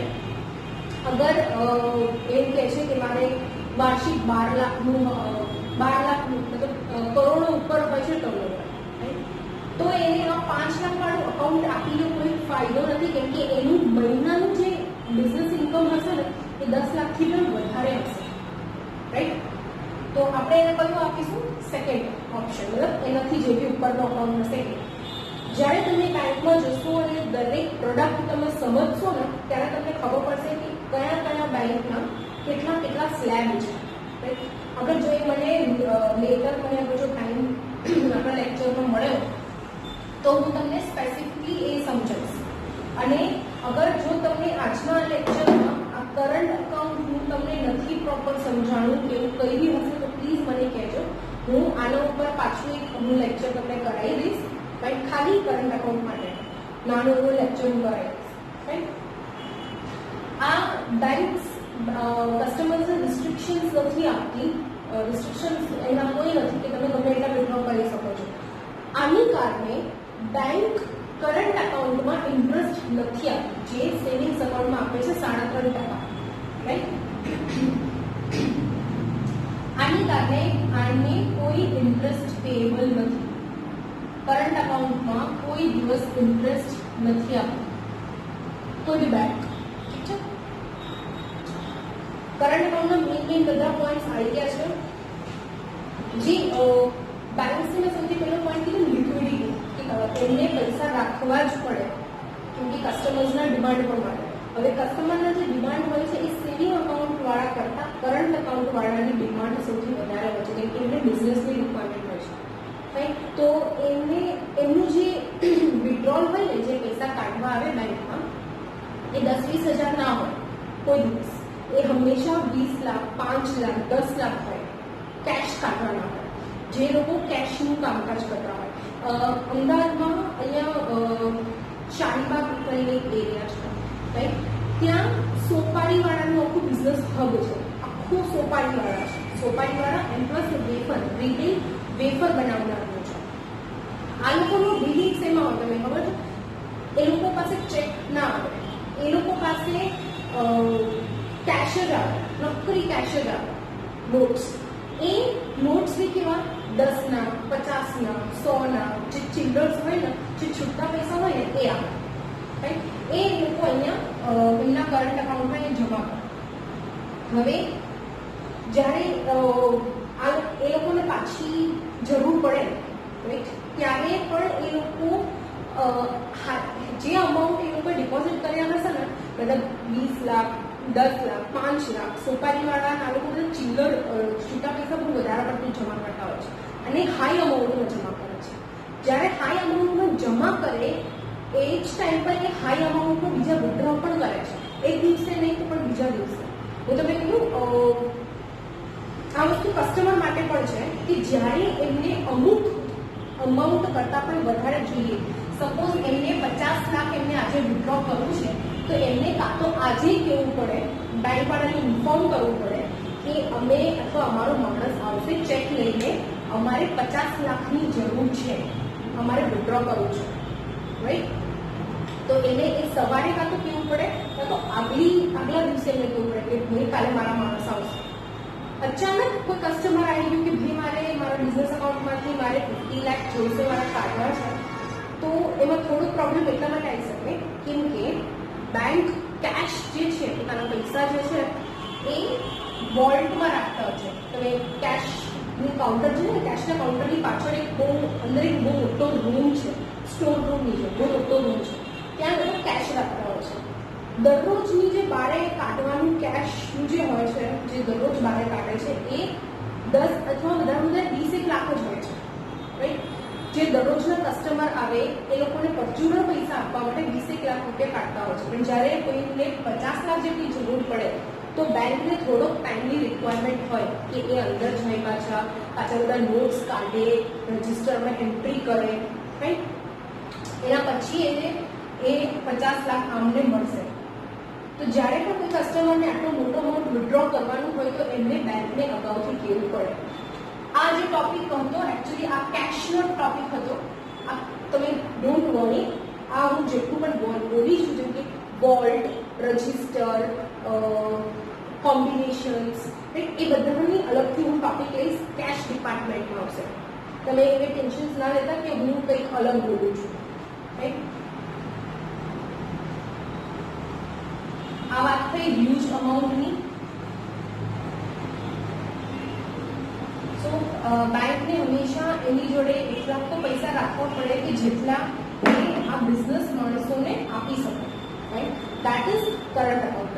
અગર એમ કહે છે કે મારે વાર્ષિક 12 લાખનું મતલબ કરોડો ઉપર હોય છે ટર્નઓવર, તો એને આ 5 લાખ વાળું અકાઉન્ટ આપીને કોઈ ફાયદો નથી. કેમ કે એનું મહિનાનું જે બિઝનેસ ઇન્કમ હશે ને એ 10 લાખથી પણ વધારે હશે. રાઈટ? તો આપણે એને કયું આપીશું? સેકન્ડ ઓપ્શન, મતલબ એનાથી જે બી ઉપરનો અકાઉન્ટ હશે. જ્યારે તમે બેંકમાં જશો અને દરેક પ્રોડક્ટ તમે સમજશો ને ત્યારે તમને ખબર પડશે કે કયા કયા બેંકના કેટલા સ્લેબ છે. આપણે જોઈએ મને લેટર મને અગર જો ટાઈમ આપણા લેક્ચરમાં મળ્યો તો હું તમને સ્પેસિફિકલી એ સમજાવીશ. અને અગર જો તમને આજના લેક્ચરમાં આ કરંટ અકાઉન્ટ હું તમને નથી પ્રોપર સમજાણું કે એવું કંઈ બી હશે તો પ્લીઝ મને કહેજો. હું આના ઉપર પાછું એક હું લેક્ચર તમને કરાવી દઈશ. રાઈટ? ખાલી કરંટ અકાઉન્ટ માટે નાનું એવું લેક્ચર હું કરાવી દઈશ. રાઈટ? આ બેંક્સ કસ્ટમર્સને રિસ્ટ્રિક્શન્સ નથી આપતી. રિસ્ટ્રિક્શન્સ એના કોઈ નથી કે તમે ગમે એટલા વિથડ્રો કરી શકો છો. આની કારણે બેંક કરંટ અકાઉન્ટમાં ઇન્ટરેસ્ટ નથી આપતી, જે સેવિંગ્સ અકાઉન્ટમાં આપે છે 3.5%. રાઈટ? અને આને કોઈ ઇન્ટરેસ્ટ પેએબલ નથી. કરંટ અકાઉન્ટમાં કોઈ દિવસ ઇન્ટરેસ્ટ નથી આપતું કોઈ બી બેંક. ઠીક છે. કરંટ અકાઉન્ટના મેઇન બધા પોઈન્ટ્સ આવી ગયા છે. જી બેલેન્સની મેં સૌથી પહેલો પોઈન્ટ કીધું લિક્વિડિટી, કે એમને પૈસા રાખવા જ પડે કેમ કે કસ્ટમર્સના ડિમાન્ડ પણ મળે. હવે કસ્ટમરના જે ડિમાન્ડ હોય છે એ સેવિંગ અકાઉન્ટ વાળા કરતાં કરંટ અકાઉન્ટ વાળાની ડિમાન્ડ સૌથી વધારે હોય છે કેમ કે એમને બિઝનેસની રિક્વાયરમેન્ટ હોય છે. રાઈટ. તો એમને એમનું જે વિડ્રોલ હોય ને, જે પૈસા કાઢવા આવે બેંકમાં, એ 10-20 હજાર ના હોય કોઈ દિવસ. એ હંમેશા 20 લાખ, 5 લાખ, 10 લાખ હોય કેશ કાઢવાના હોય, જે લોકો કેશનું કામકાજ કરતા હોય. અમદાવાદમાં અહીંયા શાહીબાગ કરીને એક એરિયા છે, રાઈટ. ત્યાં સોપારીવાળાનું આખું બિઝનેસ હબ છે. આખું સોપારીવાળા છે. સોપારીવાળા એમ પ્લસ વેફર, રિટેલ વેફર બનાવનારનું છે. આ લોકોનું ડીલિંગ શેમાં હોય તમને ખબર છે? એ લોકો પાસે ચેક ના આવે, એ લોકો પાસે કેશ જ આવે, નોકરી કેશ જ આવે, નોટ્સ. એ નોટ્સ બી કેવા 10ના, 50ના, 100ના, જે ચિલ્ડ્રન્સ હોય ને, જે છૂટા પૈસા હોય ને એ આવે. રાઈટ. એ લોકો અહીંયા એમના કરંટ અકાઉન્ટમાં એ જમા કરે. હવે જ્યારે એ લોકોને પાછી જરૂર પડે, રાઈટ, ત્યારે પણ એ લોકો જે અમાઉન્ટ એ લોકોએ ડિપોઝિટ કર્યા હશે ને, મતલબ 20 લાખ, 10 લાખ, 5 લાખ, સોપારીવાળા આ લોકો બધા ચિલ્લર છૂટા પૈસા બહુ વધારે પડતું જમા કરતા હોય છે અને હાઈ અમાઉન્ટમાં જમા કરે છે. જ્યારે હાઈ અમાઉન્ટમાં જમા કરે એ જ ટાઈમ પર એ હાઈ અમાઉન્ટનો બીજા વિડ્રો પણ કરે છે. એક દિવસે નહીં તો પણ બીજા દિવસે. હું તમને કહ્યું આ વસ્તુ કસ્ટમર માટે પણ છે કે જ્યારે એમને અમુક અમાઉન્ટ કરતાં પણ વધારે જોઈએ, સપોઝ એમને 50 લાખ એમને આજે વિડ્રો કરવું છે, તો એમને કાં તો આજે કહેવું પડે, બેંકવાળાને ઇન્ફોર્મ કરવું પડે કે અમે અથવા અમારો માણસ આવશે ચેક લઈને, અમારે 50 લાખની જરૂર છે, અમારે વિડ્રો કરવું છે, રાઈટ. તો એને એ સવારે કાં તો કહેવું પડે કાં તો આગલા દિવસે એમને કહેવું પડે કે ભાઈ કાલે મારા માણસ આવશે. અચાનક કોઈ કસ્ટમર આવી ગયું કે ભાઈ મારે મારા બિઝનેસ અકાઉન્ટમાંથી મારે 50 લાખ જોઈશે, મારા કાઢવા છે, તો એમાં થોડો પ્રોબ્લેમ એટલા માટે આવી શકે કેમ કે બેંક કેશ જે છે, પોતાના પૈસા જે છે એ વોલ્ટમાં રાખતા હોય છે. તમે કેશનું કાઉન્ટર છે ને, કેશના કાઉન્ટરની પાછળ એક બહુ મોટો રૂમ છે, સ્ટોર રૂમ નીચે બહુ મોટો રૂમ છે, ત્યાં લોકો કેશ રાખતા હોય છે. દરરોજની જે બારે કાઢવાનું કેશનું જે હોય છે, જે દરરોજ બારે કાઢે છે, એ 10 અથવા વધારે 20 લાખ જ હોય છે, રાઈટ. જે દરરોજના કસ્ટમર આવે એ લોકોને પરચુરણ પૈસા આપવા માટે 20 લાખ રૂપિયા કાઢતા હોય છે. પણ જ્યારે કોઈને 50 લાખ જેટલી જરૂર પડે તો બેંકને થોડોક ટાઈમની રિક્વાયરમેન્ટ હોય કે એ અંદર જાય, પાછા બધા નોટ્સ કાઢે, રજિસ્ટરમાં એન્ટ્રી કરે, રાઈટ. એના પછી એને એ 50 લાખ આમને મળશે. તો જ્યારે પણ કોઈ કસ્ટમરને આટલો મોટો અમાઉન્ટ વિડ્રો કરવાનું હોય તો એમને બેંકને અગાઉથી કહેવું પડે. આ જે ટોપિક હતો એકચ્યુઅલી આ કેશનો ટોપિક હતો. આ તમે ડોન્ટ વરી, આ હું જેટલું પણ બોલી છું, જેમ કે વોલ્ટ, રજિસ્ટર, કોમ્બિનેશન્સ, એ બધાની અલગથી હું ટોપિક લઈશ, કેશ ડિપાર્ટમેન્ટમાં આવશે. તમે એ ટેન્શન્સ ના લેતા કે હું કંઈક અલગ બોલું છું, રાઈટ. આ વાત થઈ હ્યુજ અમાઉન્ટની. સો બેંકને હંમેશા એની જોડે એટલા તો પૈસા રાખવા પડે કે જેટલા એ આ બિઝનેસ માણસોને આપી શકે, right. That is current account.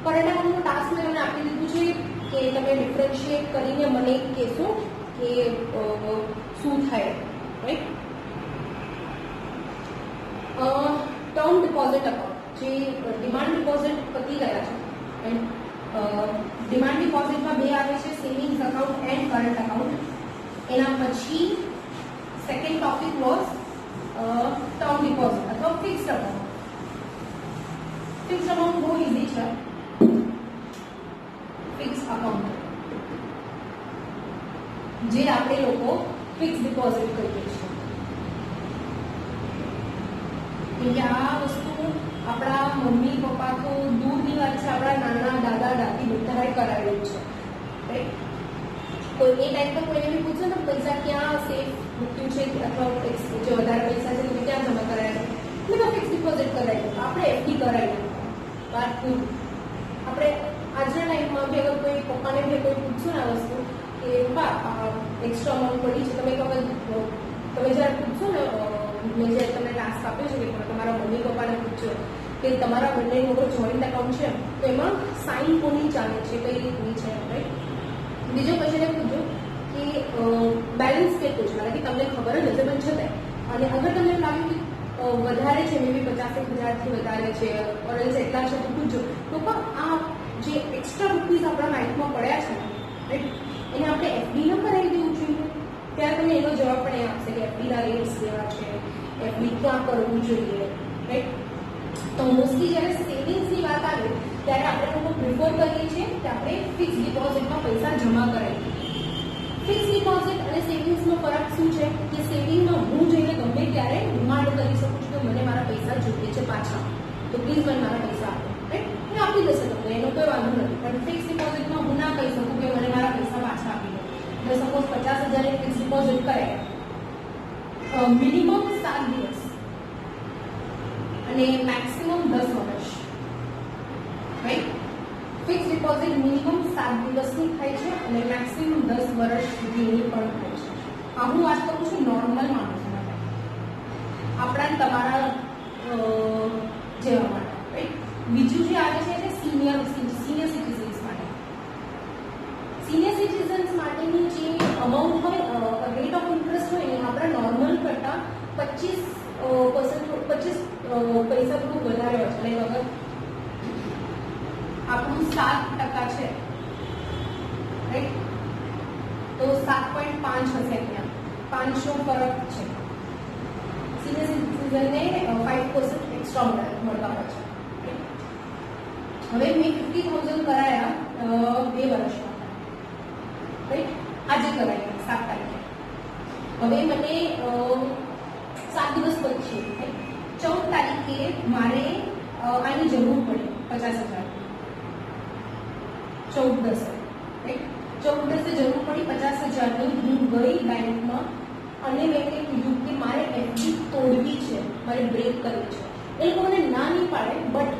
Current અકાઉન્ટનો ટાસ્ક મેં તમને આપી દીધું છે કે તમે ડિફરન્શિએટ કરીને મને કહેશો કે શું થાય, રાઈટ. ટર્મ ડિપોઝિટ અકાઉન્ટ, જે ડિમાન્ડ ડિપોઝિટ પતી ગયા છે, રાઈટ. ડિમાન્ડ ડિપોઝિટમાં બે આવે છે, savings account end current account. એના પછી second topic was term deposit અથવા ફિક્સ્ડ અકાઉન્ટ. ફિક્સ્ડ અકાઉન્ટ બહુ ઇઝી છે. ફિક્સ અકાઉન્ટ જે આપણે લોકો ફિક્સ ડિપોઝિટ કરીએ છીએ, કેમ કે આ વસ્તુ આપણા મમ્મી પપ્પા તો દૂરની વાત છે, આપણા નાના દાદા દાદી બધાએ કરાવેલું છે, રાઈટ. કોઈ એ ટાઈમ પર કોઈને બી પૂછો ને પૈસા ક્યાં સેફ મૂક્યું છે અથવા જે વધારે પૈસા છે તમે ક્યાં જમા કરાયા છે એટલે ફિક્સ ડિપોઝિટ કરાવી દો, આપણે એફડી કરાવી દો. વાત પૂરી. આપણે આજના ટાઈમમાં બી અગર કોઈ પપ્પાને બી કોઈ પૂછશું ને આ વસ્તુ કે પપ્પા એક્સ્ટ્રા અમાઉન્ટ પડી છે, તમે જ્યારે પૂછશો ને, મેં જ્યારે તમને ટાસ્ક આપ્યો છે કે તમારા મમ્મી પપ્પાને પૂછજો કે તમારા બંનેનું અગર જોઈન્ટ એકાઉન્ટ છે તો એમાં સાઇન કોની ચાલે છે, કઈ રીતની છે, રાઈટ. બીજો ક્વેશ્ચન એ પૂછજો કે બેલેન્સ કેટલું છે, કારણ કે તમને ખબર જ હશે પણ છતાંય, અને અગર તમને લાગ્યું કે વધારે છે, મે બી 50,000થી વધારે છે ઓરલ્સ એટલા છે તો પૂછજો તો પણ આ જે એક્સ્ટ્રા રૂપીઝ આપણા બેંકમાં પડ્યા છે રાઈટ, એને આપણે એફડીમાં કરાવી દેવું જોઈએ. ત્યારે તમને એનો જવાબ પણ એ આપશે કે એફડીના રેટ્સ કેવા છે, એફડી ક્યાં કરવું જોઈએ, રાઈટ. તો મોસ્ટલી જ્યારે સેવિંગ્સની વાત આવે ત્યારે આપણે લોકો પ્રિફર કરીએ છીએ કે આપણે ફિક્સ ડિપોઝિટમાં પૈસા જમા કરાવીએ. ફિક્સ ડિપોઝિટ અને સેવિંગ્સનો ફરક શું છે કે સેવિંગમાં હું જઈને ગમે ત્યારે ડિમાન્ડ કરી શકું છું કે મને મારા પૈસા જોઈએ છે પાછા, તો પ્લીઝ મને મારા પૈસા આપો, રાઈટ. એ આપી દેશે તમને, એનો કોઈ વાંધો નથી. પણ ફિક્સ ડિપોઝિટમાં હું ના કહી શકું કે મને મારા પૈસા પાછા આપી દો. એટલે સપોઝ 50,000 ફિક્સ ડિપોઝિટ કરે, મિનિમમ 7 દિવસ અને મેક્સિમમ 10 વર્ષ, રાઈટ. ફિક્સ ડિપોઝિટ મિનિમમ 7 દિવસની થાય છે અને મેક્સિમમ 10 વર્ષ સુધીની પણ થાય છે. આ હું વાત કરું છું નોર્મલ માણસો માટે, આપણા તમારા જેવા માટે, રાઈટ. બીજું જે આવે છે તે સિનિયર સિટીઝન્સ માટે. સિનિયર સિટીઝન્સ માટેની જે અમાઉન્ટ હોય, રેટ ઓફ ઇન્ટરેસ્ટ હોય એ આપણા નોર્મલ કરતાં 25% પૈસા થોડું વધારે હોય છે. લાઈક અગર આપણું 7% છે રાઈટ, તો 7.5 હશે, ત્યાં 500 ફરક છે. સિનિયર સિટીઝનને 5% એક્સ્ટ્રા મળતા હોય છે. હવે મેં 50,000 કરાયા 2 વર્ષ માટે, રાઈટ. આજે કરાયા 7 તારીખે. હવે મને 7 દિવસ પછી 14 તારીખે મારે આની જરૂર પડી 50,000. 14 જરૂર પડી 50,000ની. હું ગઈ બેંકમાં અને મેં કીધું કે મારે એફડી તોડવી છે, મારે બ્રેક કરવી છે. એ લોકો મને ના નહીં પાડે, બટ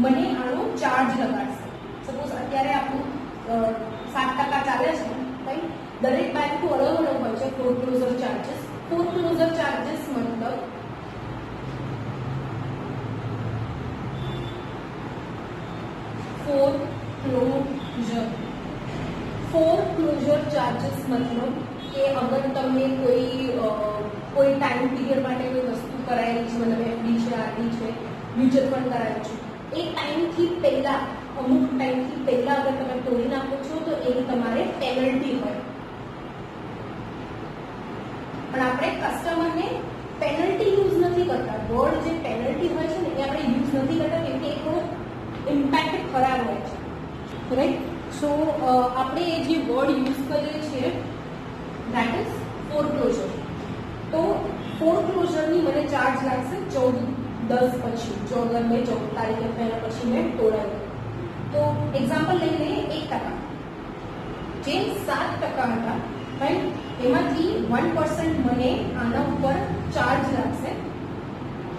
મને આનો ચાર્જ લગાડશે. સપોઝ અત્યારે આપણું 7% ચાલે છે, રાઈટ. દરેક બેંકનું અલગ અલગ હોય છે ફોરક્લોઝર ચાર્જીસ. ફોરક્લોઝર ચાર્જીસ મતલબ ફોરક્લોઝર ચાર્જીસ મતલબ કે અગર તમે કોઈ ટાઈમ પીરિયડ માટે કોઈ વસ્તુ કરાયેલી છે, મતલબ એફડી છે, આરડી છે, મ્યુચ્યુઅલ ફંડ કરાયેલું છે, એ ટાઈમથી પહેલા, અમુક ટાઈમથી પહેલા અગર તમે તોડી નાખો છો તો એની તમારે પેનલ્ટી હોય. પણ આપણે કસ્ટમરને પેનલ્ટી યુઝ નથી કરતા. વર્ડ જે પેનલ્ટી હોય છે ને એ આપણે યુઝ નથી કરતા કેમ કે એ થોડો ઇમ્પેક્ટ ખરાબ હોય છે, રાઈટ. સો આપણે એ જે વર્ડ યુઝ કરીએ છીએ દેટ ઇઝ ફોરક્લોઝર. તો ફોરક્લોઝરની મને ચાર્જ લાગશે 14/10 પછી, જો અગર મેં 14 તારીખે થયા પછી મેં તોડાવ્યું. તો એક્ઝામ્પલ લઈ લઈએ 1%, જે 7% હતા, રાઈટ. એમાંથી 1% મને આના ઉપર ચાર્જ લાગશે,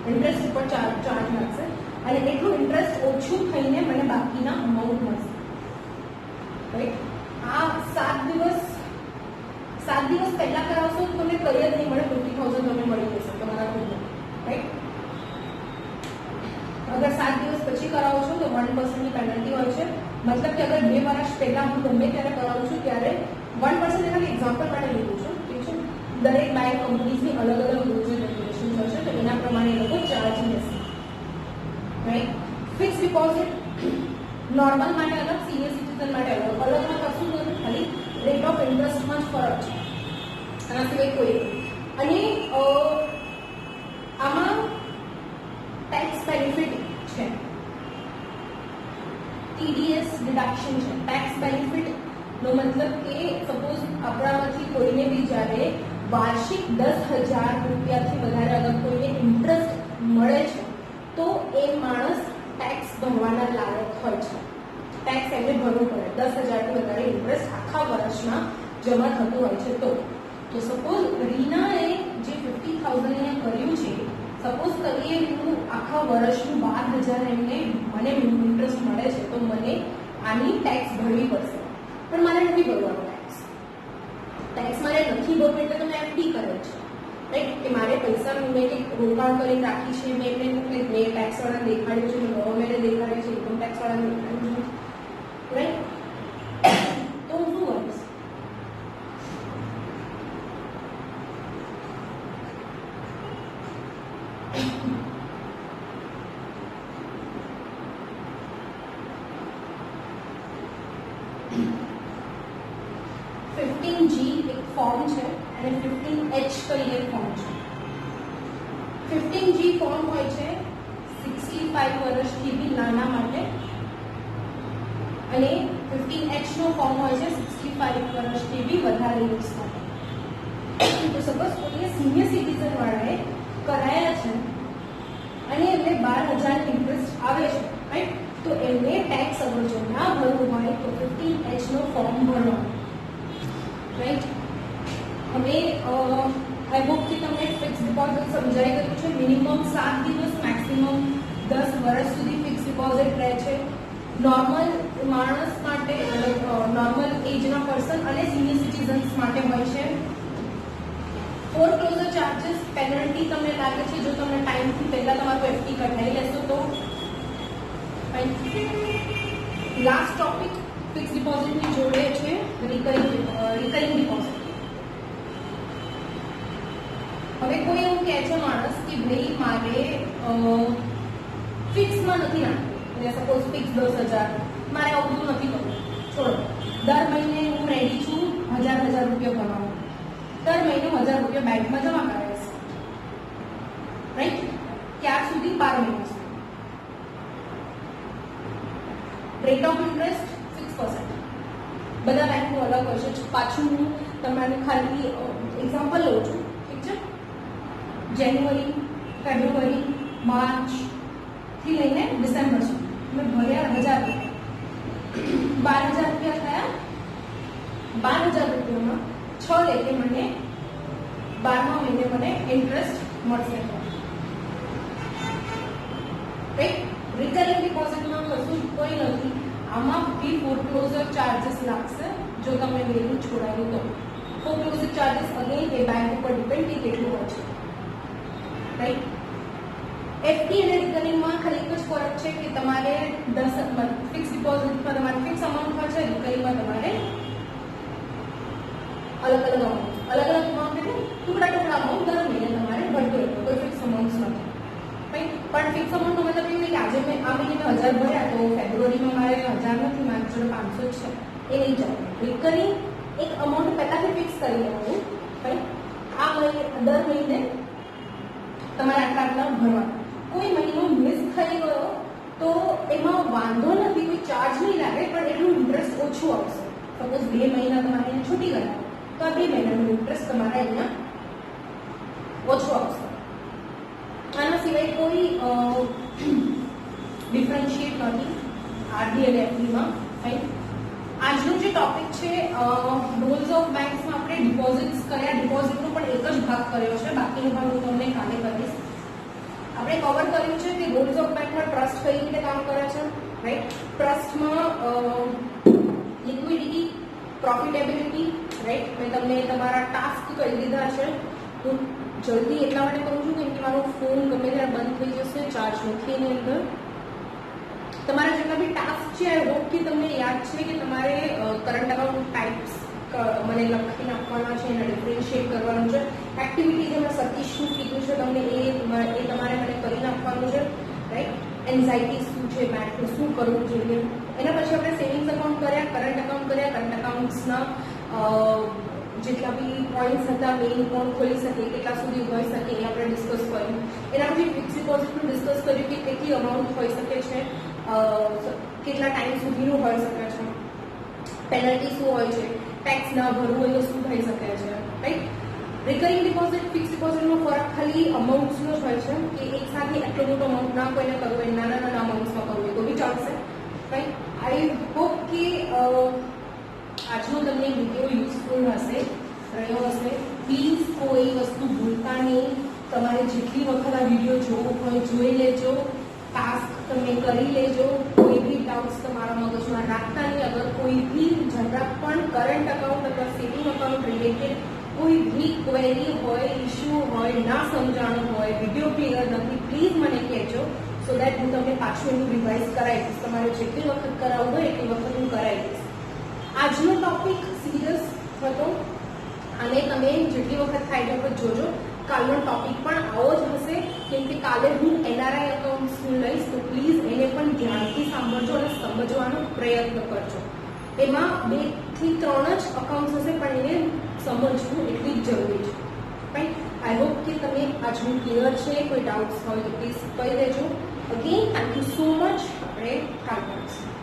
ઇન્ટરેસ્ટ ઉપર ચાર્જ લાગશે, અને એટલું ઇન્ટરેસ્ટ ઓછું થઈને મને બાકીના અમાઉન્ટ મળશે, રાઈટ. આ 7 દિવસ પહેલા કરાવશો તો તમને કઈ જ નહીં મળે, 50,000 તમને મળી જશે તમારા ખુદના, રાઈટ. અગર 7 દિવસ પછી કરાવો છો તો 1%ની પેનલ્ટી હોય છે. મતલબ કે અગર 2 વર્ષ પહેલા હું ગમે ત્યારે કરાવું છું ત્યારે 1% એના એક્ઝામ્પલ માટે લીધું છું, ઠીક છે. દરેક બેંક કંપનીઝની અલગ અલગ રૂલ્સ એન્ડ રેગ્યુલેશન્સ હોય છે, તો એના પ્રમાણે એ લોકો ચાર્જ લેશે, રાઈટ. ફિક્સ ડિપોઝિટ નોર્મલ માટે અલગ, સિનિયર સિટીઝન માટે અલગ. અલગમાં કશું નથી, ખાલી રેટ ઓફ ઇન્ટરેસ્ટમાં જ ફરક છે, આના સિવાય કોઈ નહીં. અને આમાં ટેક્સ બેનિફિટ છે, TDS ડિડક્શન છે. ટેક્સ બેનિફિટનો મતલબ કે સપોઝ આપણામાંથી કોઈને બી જ્યારે વાર્ષિક 10,000 રૂપિયાથી વધારે અગર કોઈને ઇન્ટરેસ્ટ મળે છે તો એ માણસ ટેક્સ ભરવાના લાયક હોય છે. ટેક્સ એમને ભરવું પડે. 10,000થી વધારે ઇન્ટરેસ્ટ આખા વર્ષમાં જમા થતું હોય છે તો સપોઝ રીનાએ જે 50,000 અહીંયા કર્યું છે, સપોઝ કરીએ હું આખા વર્ષનું 12,000 એમને મને ઇન્ટરેસ્ટ મળે છે તો મને આની ટેક્સ ભરવી પડશે, પણ મારે નથી ભરવાનો ટેક્સ મારે નથી ભરવું એટલે તો મેં એફડી કરે છે, રાઈટ? કે મારે પૈસા મેં કંઈક રોકાણ કરીને રાખી છે, મેં એમને મેં ટેક્સવાળાને દેખાડ્યું છે, મેં ગવર્મેન્ટે દેખાડ્યું છે, ઇન્કમ ટેક્સવાળાને દેખાડ્યું છે, રાઈટ? તો હું શું કરીશ? એક ફોર્મ છે અને 15H કરીને એક ફોર્મ છે. 15G ફોર્મ હોય છે 65 વર્ષથી બી નાના માટે અને 15H નો ફોર્મ હોય છે 65 વર્ષથી બી વધારે યુઝ માટે. તો સપોઝ કોઈએ સિનિયર સિટીઝન વાળાએ કરાયા છે અને એમને 12,000 ઇન્ટરેસ્ટ આવે છે, રાઈટ? તો એમને ટેક્સ અગર જો ના ભરવું હોય તો 15H નો ફોર્મ ભરવાનું, રાઈટ? હવે આઈ હોપ કે તમને ફિક્સ ડિપોઝિટ સમજાઈ ગયું છે. મિનિમમ 7 દિવસ, મેક્સિમમ 10 વર્ષ સુધી ફિક્સ ડિપોઝિટ રહે છે. નોર્મલ માણસ માટે, નોર્મલ એજના પર્સન અને સિનિયર સિટીઝન્સ માટે હોય છે. ફોરક્લોઝર ચાર્જીસ પેનલ્ટી તમને લાગે છે જો તમે ટાઈમથી પહેલા તમારું એફડી કઢાઈ લેશો તો. લાસ્ટ ટોપિક ફિક્સ ડિપોઝિટની જોડે છે રિકરિંગ ડિપોઝિટ. હવે કોઈ એવું કહે છે માણસ કે ભાઈ મારે ફિક્સમાં નથી નાખવું, એટલે સપોઝ ફિક્સ 10,000 મારે આવું બધું નથી કરવું, છોડો. દર મહિને હું રેડી છું 1,000 રૂપિયા ભરવાનું, દર મહિને 1,000 રૂપિયા બેંકમાં જમા કરાવીશ, રાઈટ? ક્યાર સુધી? 12 મહિના સુધી. Rate of interest 6%. બધા બેંકનું અલગ હોય છે. પાછું હું તમારે ખાલી એક્ઝામ્પલ લઉં છું, ઠીક છે? જાન્યુઆરી, ફેબ્રુઆરી, માર્ચ થી લઈને ડિસેમ્બર સુધી મેં ભર્યા 1,000 રૂપિયા. 12,000 રૂપિયા થયા. 12,000 રૂપિયામાં 6 લેખે મને 12મા મહિને મને ઇન્ટરેસ્ટ મળશે. રિકરિંગ ડિપોઝિટમાં કશું કોઈ નથી. આમાં બી ફોરક્લોઝર ચાર્જીસ લાગશે જો તમે વહેલું છોડાયું તો. ફોરક્લોઝર ચાર્જીસ અગેન એ બેંક ઉપર ડિપેન્ડ કે કેટલું હોય છે, રાઈટ? એફડી અને રિકરિંગમાં ખાલી એક જ ફરક છે કે તમારે 10 ફિક્સ ડિપોઝિટમાં તમારે ફિક્સ અમાઉન્ટ હોય છે, રિકરિંગમાં તમારે અલગ અલગ અમાઉન્ટ એટલે ટુકડા અમાઉન્ટ દર મહિને તમારે ભરતું રહેવું, કોઈ ફિક્સ અમાઉન્ટ નથી, રાઈટ? પણ ફિક્સ અમાઉન્ટનો મતલબ એવું નહીં કે આજે મેં આ મહિને 1,000 ભર્યા તો ફેબ્રુઆરીમાં મારે 1,000 નથી, મારી જોડે 500 જ છે, એ નહીં ચાલે. રિકરિંગ એક અમાઉન્ટ પહેલાથી ફિક્સ કરી લેવાનું, રાઈટ? આ મહિને દર મહિને તમારે આટલા ભરવા. કોઈ મહિનો મિસ થઈ ગયો તો એમાં વાંધો નથી, કોઈ ચાર્જ નહીં લાગે, પણ એટલું ઇન્ટરેસ્ટ ઓછું આવશે. સપોઝ 2 મહિના તમારે અહીંયા છૂટી ગયા તો આ 2 મહિનાનું ઇન્ટરેસ્ટ તમારે અહીંયા ઓછું આવશે. આના સિવાય કોઈ ડિફરન્શિએટ નથી આરડી અને એફડીમાં, રાઈટ? આજનો જે ટોપિક છે રૂલ્સ ઓફ બેંક્સમાં આપણે ડિપોઝિટ્સ કર્યા, ડિપોઝિટનો પણ એક જ ભાગ કર્યો છે, બાકીનો ભાગ હું તમને કાલે કરીશ. આપણે કવર કર્યું છે કે રૂલ્સ ઓફ બેંકમાં ટ્રસ્ટ કઈ રીતે કામ કરે છે, રાઈટ? ટ્રસ્ટમાં લિક્વિડિટી, પ્રોફિટેબિલિટી, રાઈટ? મેં તમને તમારા ટાસ્ક કહી દીધા છે. હું જલ્દી એટલા માટે કરું છું કેમ કે મારો ફોન ગમે ત્યારે બંધ થઈ જશે, ચાર્જ નથી એની અંદર. તમારા જેટલા બી ટાસ્ક છે આઈ હોપ કે તમને યાદ છે કે તમારે કરંટ અકાઉન્ટ ટાઈપ્સ મને લખીને આપવાના છે, એને ડિફરન્શિએટ કરવાનું છે. એક્ટિવિટી જેમાં સતીશનું કીધું છે તમને એ તમારે મને કરીને આપવાનું છે, રાઈટ? એન્ઝાઇટી શું છે, બેંકનું શું કરવું જોઈએ. એના પછી આપણે સેવિંગ્સ અકાઉન્ટ કર્યા, કરંટ અકાઉન્ટ્સના જેટલા બી પોઈન્ટ્સ હતા, મેઇન અકાઉન્ટ ખોલી શકીએ કેટલા સુધી હોઈ શકે એ આપણે ડિસ્કસ કર્યું. એના પછી ફિક્સ ડિપોઝિટનું ડિસ્કસ કર્યું કે કેટલી અમાઉન્ટ હોઈ શકે છે, કેટલા ટાઈમ સુધીનું હોઈ શકે છે, પેનલ્ટી શું હોય છે, ટેક્સ ના ભરવું હોય તો શું થઈ શકે છે, રાઈટ? રિકરિંગ ડિપોઝિટ, ફિક્સ ડિપોઝિટનો ફરક ખાલી અમાઉન્ટ્સનો જ હોય છે કે એક સાથે એટલો મોટો અમાઉન્ટ ના કોઈને કરવું હોય, નાના નાના અમાઉન્ટ્સમાં કરવું હોય તો બી ચાલશે, રાઈટ? આઈ હોપ કે આજનો તમને વિડીયો યુઝફુલ હશે, રહ્યો હશે. પ્લીઝ કોઈ વસ્તુ ભૂલતા નહીં. તમારે જેટલી વખત આ વિડીયો જોવો હોય જોઈ લેજો, ટાસ્ક તમે કરી લેજો. કોઈ બી ડાઉટ્સ તમારા મગજમાં રાખતા નહીં. અગર કોઈ બી જરા પણ કરંટ અકાઉન્ટ અથવા સેવિંગ અકાઉન્ટ રિલેટેડ કોઈ બી ક્વેરી હોય, ઇશ્યુ હોય, ના સમજાણું હોય, વિડીયો ક્લિયર નથી, પ્લીઝ મને કહેજો. સો દેટ હું તમને પાછું એનું રિવાઇઝ કરાવી દઈશ. તમારે જેટલી વખત કરાવવું હોય એટલી વખત હું કરાવી દઈશ. આજનો ટોપિક સિરિયસ હતો અને તમે જેટલી વખત થાય એટલી વખત જોજો. કાલનો ટોપિક પણ આવો જ હશે, કેમ કે કાલે હું એનઆરઆઈ અકાઉન્ટ્સનું લઈશ, તો પ્લીઝ એને પણ ધ્યાનથી સાંભળજો અને સમજવાનો પ્રયત્ન કરજો. એમાં 2 થી 3 જ અકાઉન્ટ્સ હશે, પણ એને સમજવું એટલી જ જરૂરી છે. રાઈટ? આઈ હોપ કે તમે આજનું ક્લિયર છે. કોઈ ડાઉટ્સ હોય તો પ્લીઝ કહી દેજો. Again thank you so much. આપણે કાલ મળીશું.